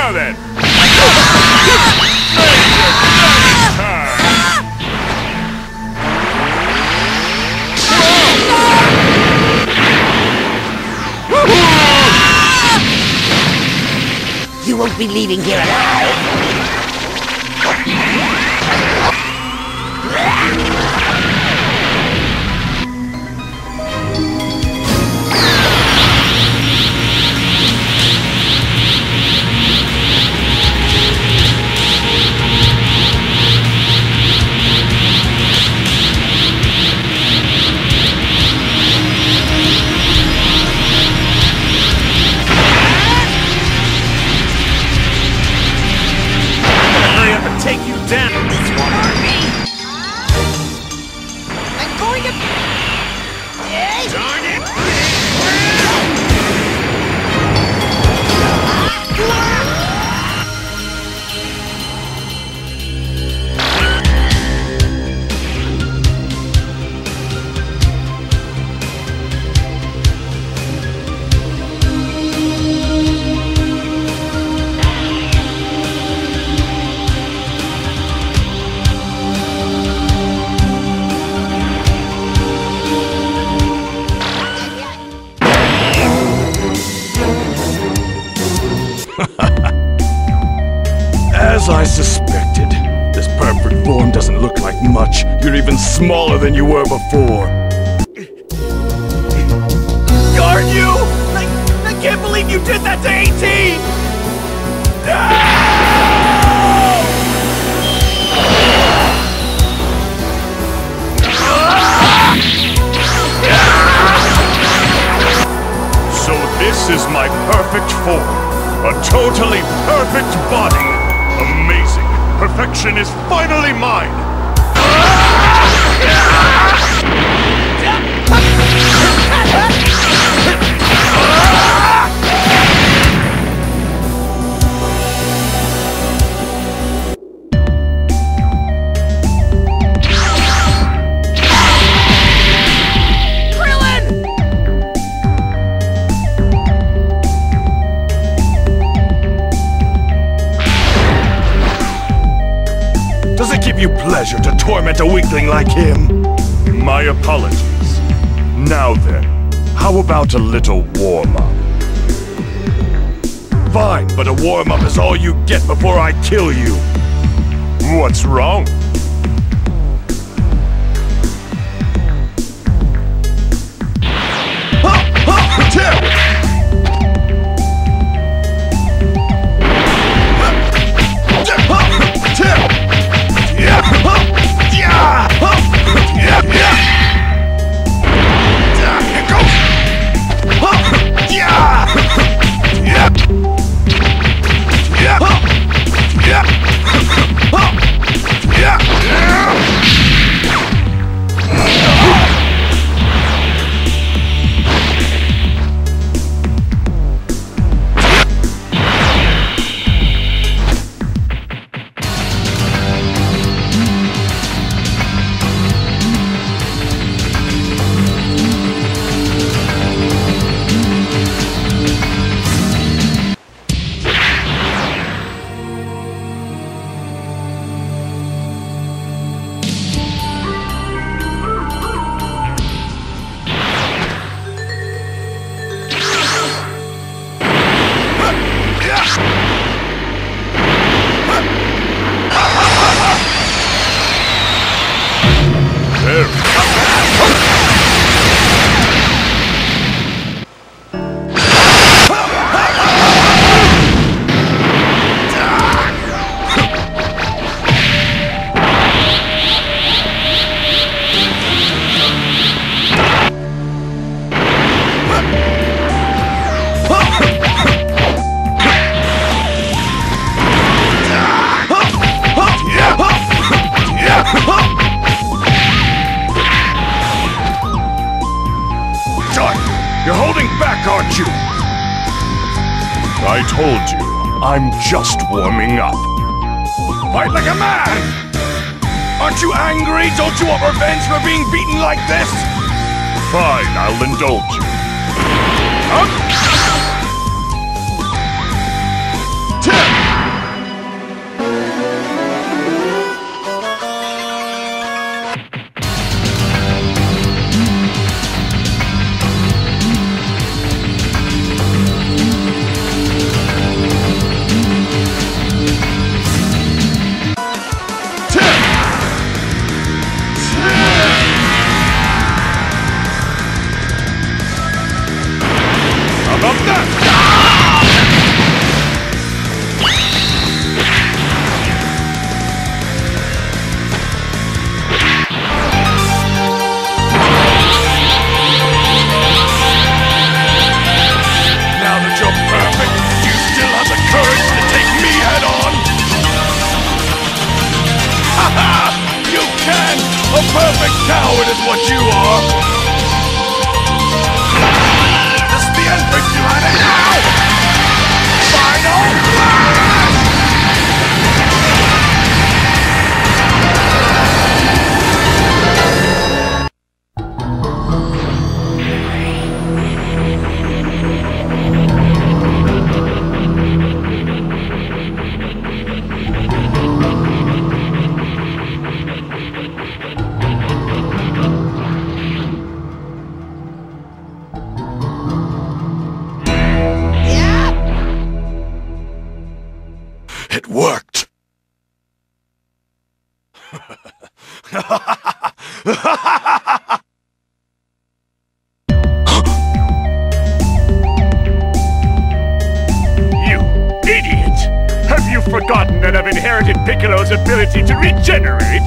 Now then! You won't be leaving here alive. Take you down! This won't hurt me! I'm going to... Darn it! As I suspected, this perfect form doesn't look like much. You're even smaller than you were before. Darn you! I can't believe you did that to 18! So this is my perfect form. A totally perfect body. Amazing. Perfection is finally mine. Does it give you pleasure to torment a weakling like him? My apologies. Now then, how about a little warm-up? Fine, but a warm-up is all you get before I kill you. What's wrong? You're holding back, aren't you? I told you, I'm just warming up. Fight like a man! Aren't you angry? Don't you want revenge for being beaten like this? Fine, I'll indulge you. Huh? is what you are! This the end breaks behind it now! Final Flash! It worked! You idiot! Have you forgotten that I've inherited Piccolo's ability to regenerate?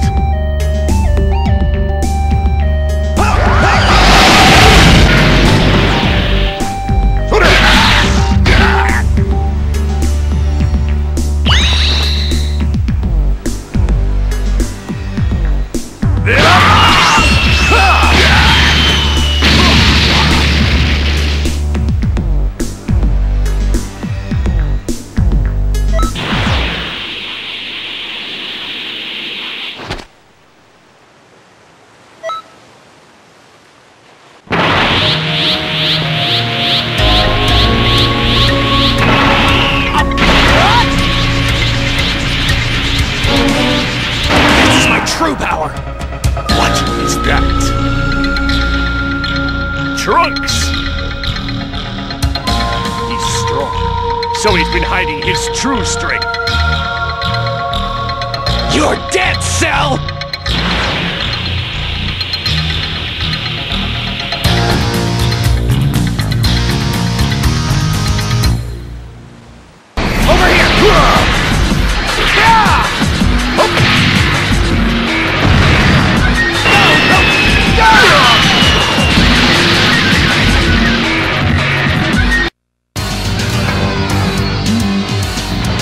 True power! What is that? Trunks! He's strong, so he's been hiding his true strength. You're dead, Cell! Over here! Yeah!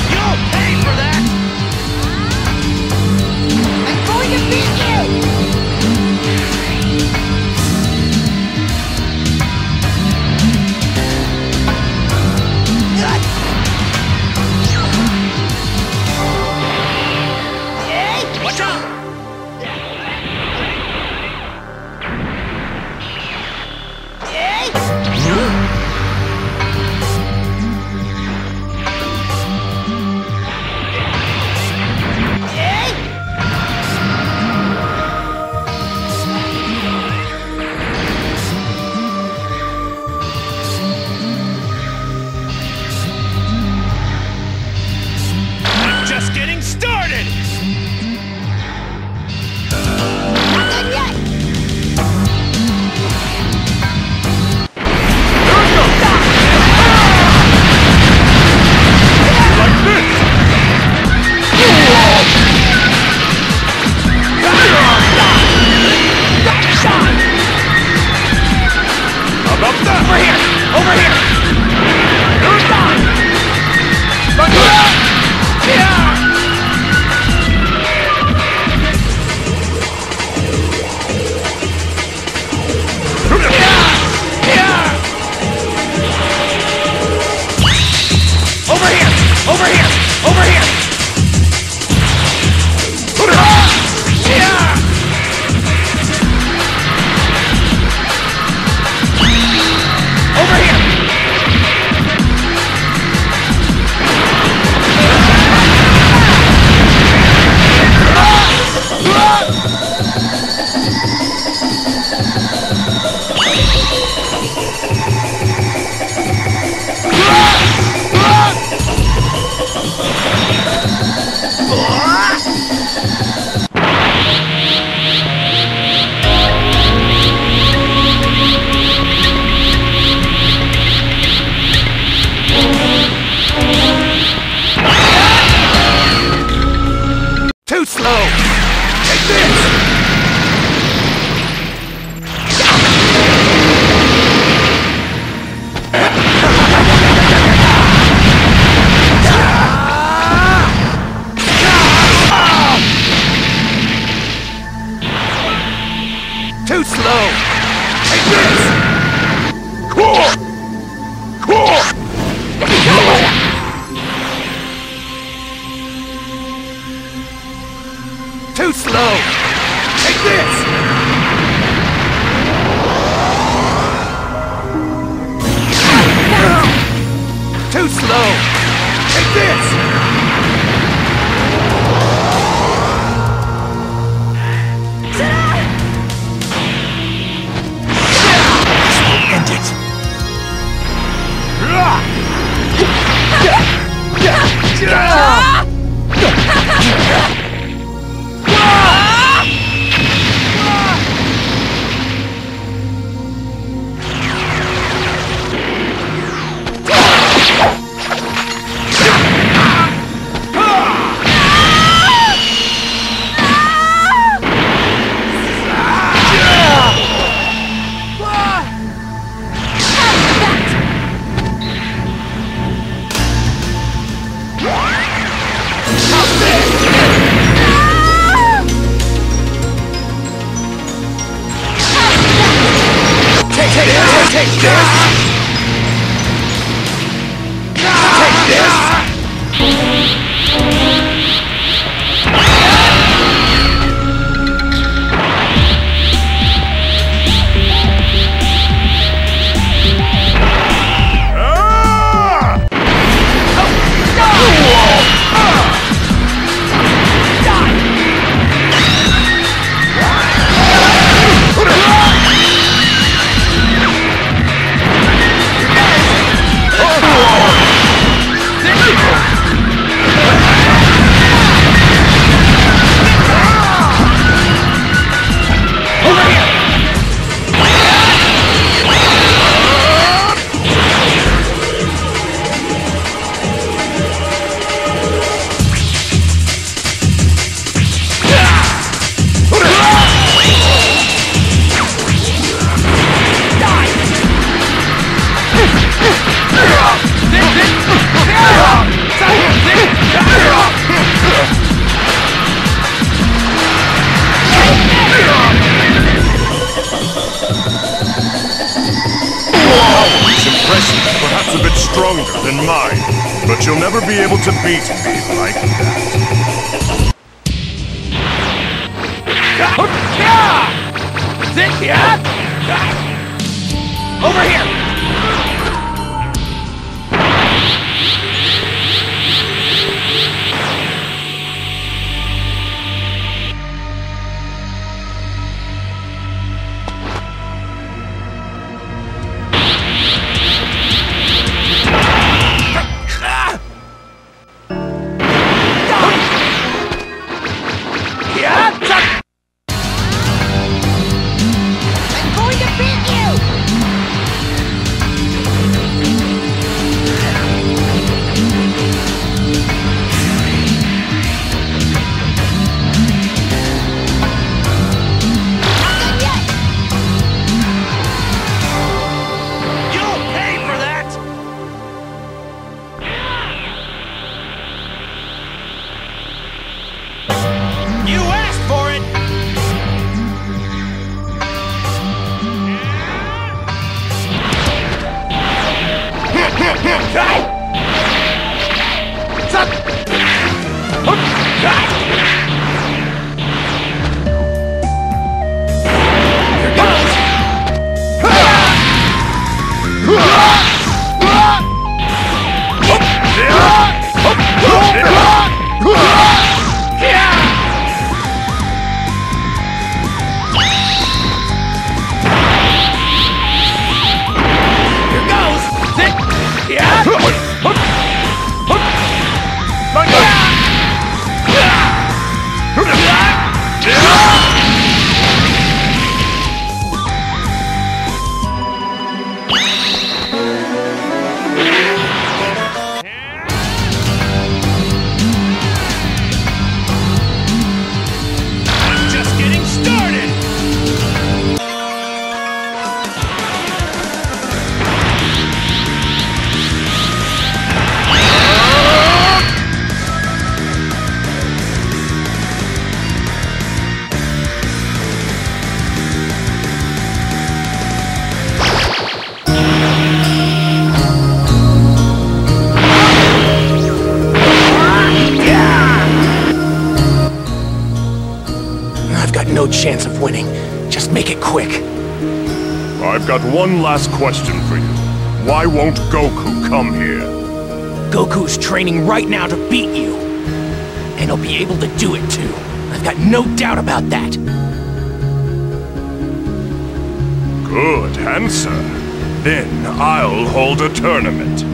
You'll pay for that! I'm going to beat you! Watch out! Just getting started! Not done yet! Like this! How about that? Over here! Over here! Over here! Over here! Over here! Over here! Too slow! Take this! Too Too slow! Take this! Too slow! Take this! End it! Perhaps a bit stronger than mine, but you'll never be able to beat me like that. Over here! Yeah! no chance of winning. Just make it quick. I've got one last question for you. Why won't Goku come here? Goku's training right now to beat you. And he'll be able to do it too. I've got no doubt about that. Good answer. Then I'll hold a tournament.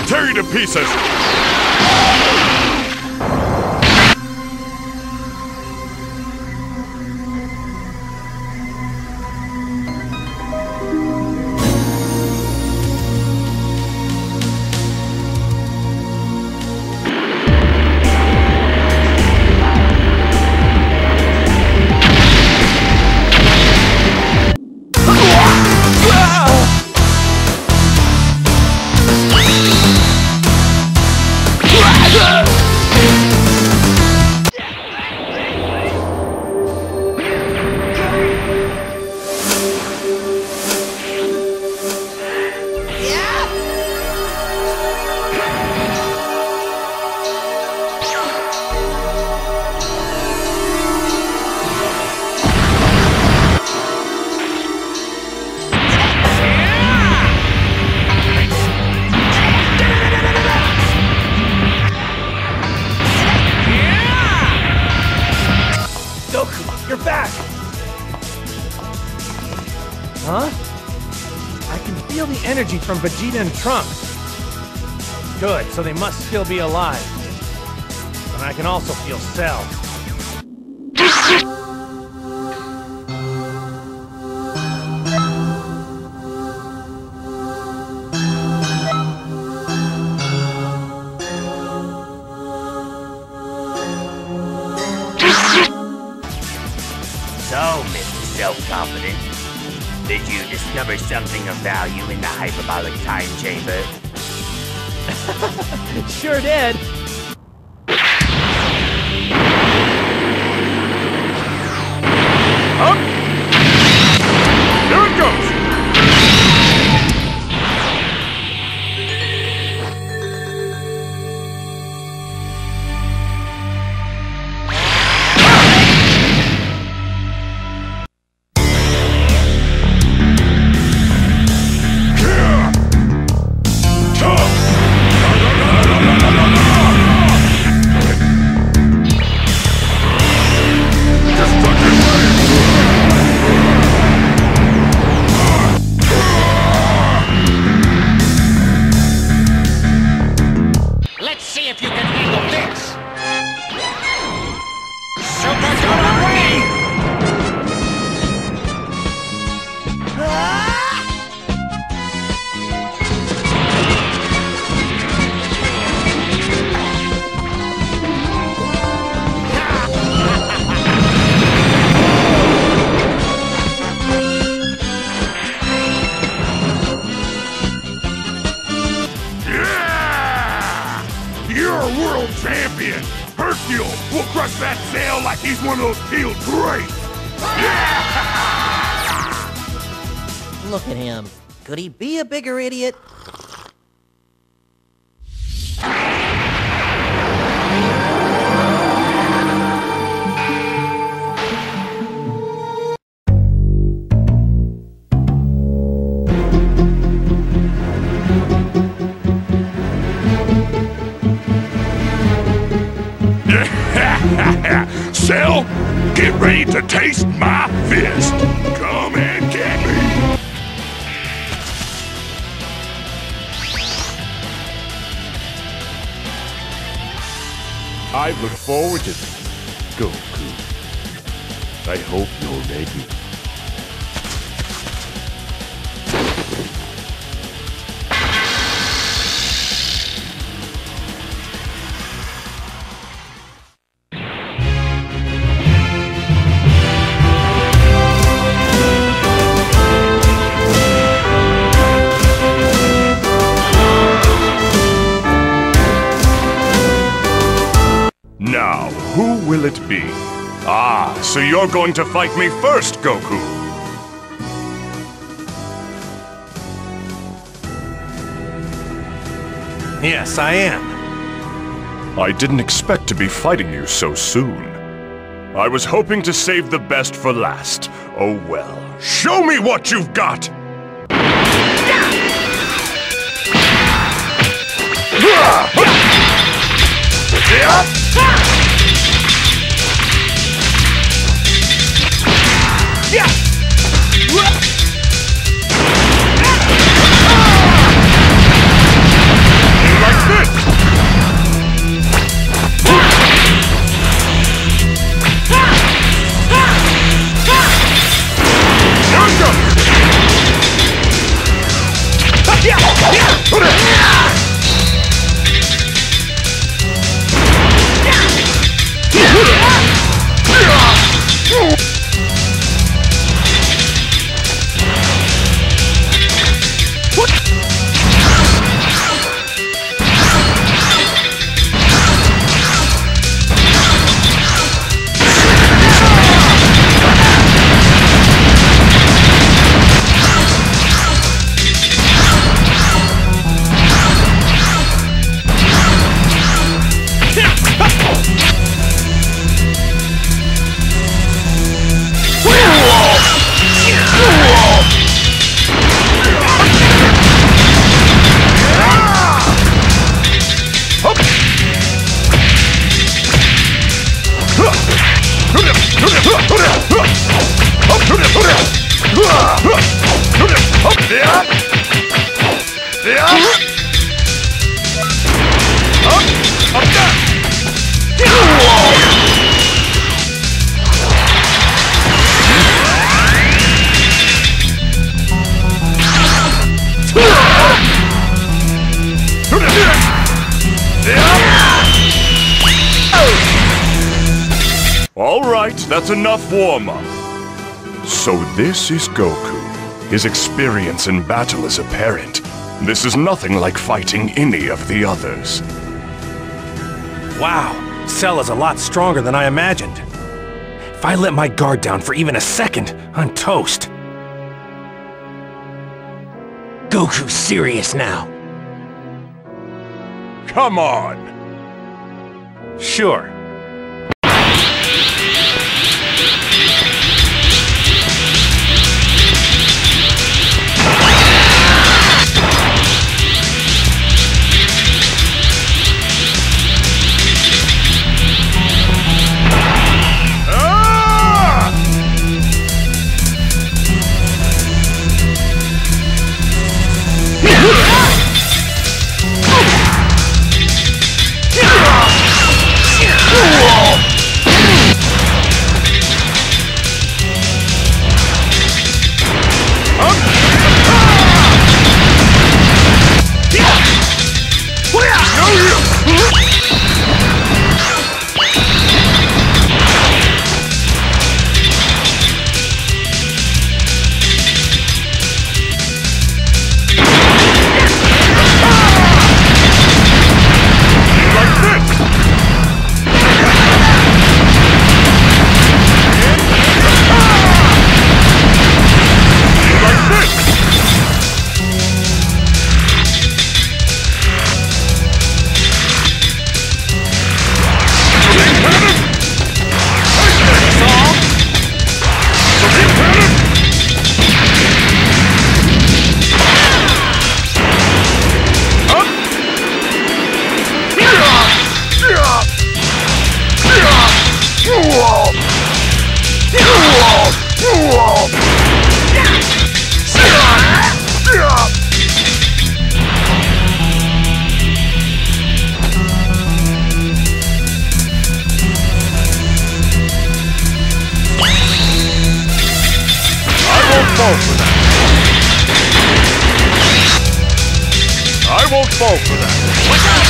Tear you to pieces! You're back! Huh? I can feel the energy from Vegeta and Trunks. Good, so they must still be alive. But I can also feel Cell. So, Mr. Self-Confident, did you discover something of value in the hyperbolic time chamber? Sure did. Up! Here it goes! Champion! Hercule will crush that Cell like he's one of those peeled grapes! Yeah! Look at him. Could he be a bigger idiot? Cell, get ready to taste my fist. Come and get me. I look forward to this, Goku. I hope you're ready. Now, who will it be? Ah, so you're going to fight me first, Goku! Yes, I am. I didn't expect to be fighting you so soon. I was hoping to save the best for last. Oh well. Show me what you've got! Alright, that's enough warm-up. So this is Goku. His experience in battle is apparent. This is nothing like fighting any of the others. Wow, Cell is a lot stronger than I imagined. If I let my guard down for even a second, I'm toast. Goku's serious now. Come on! Sure. Yeah! I won't fall for that. Watch out!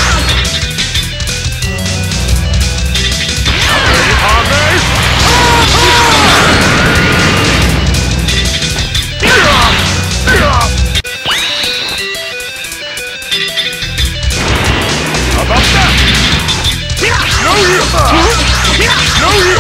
How about that? No you! No you!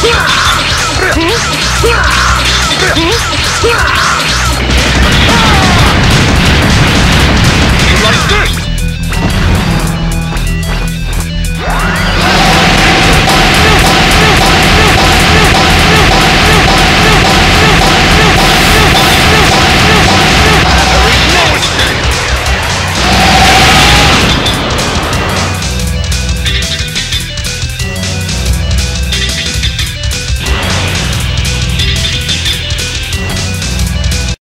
Huh?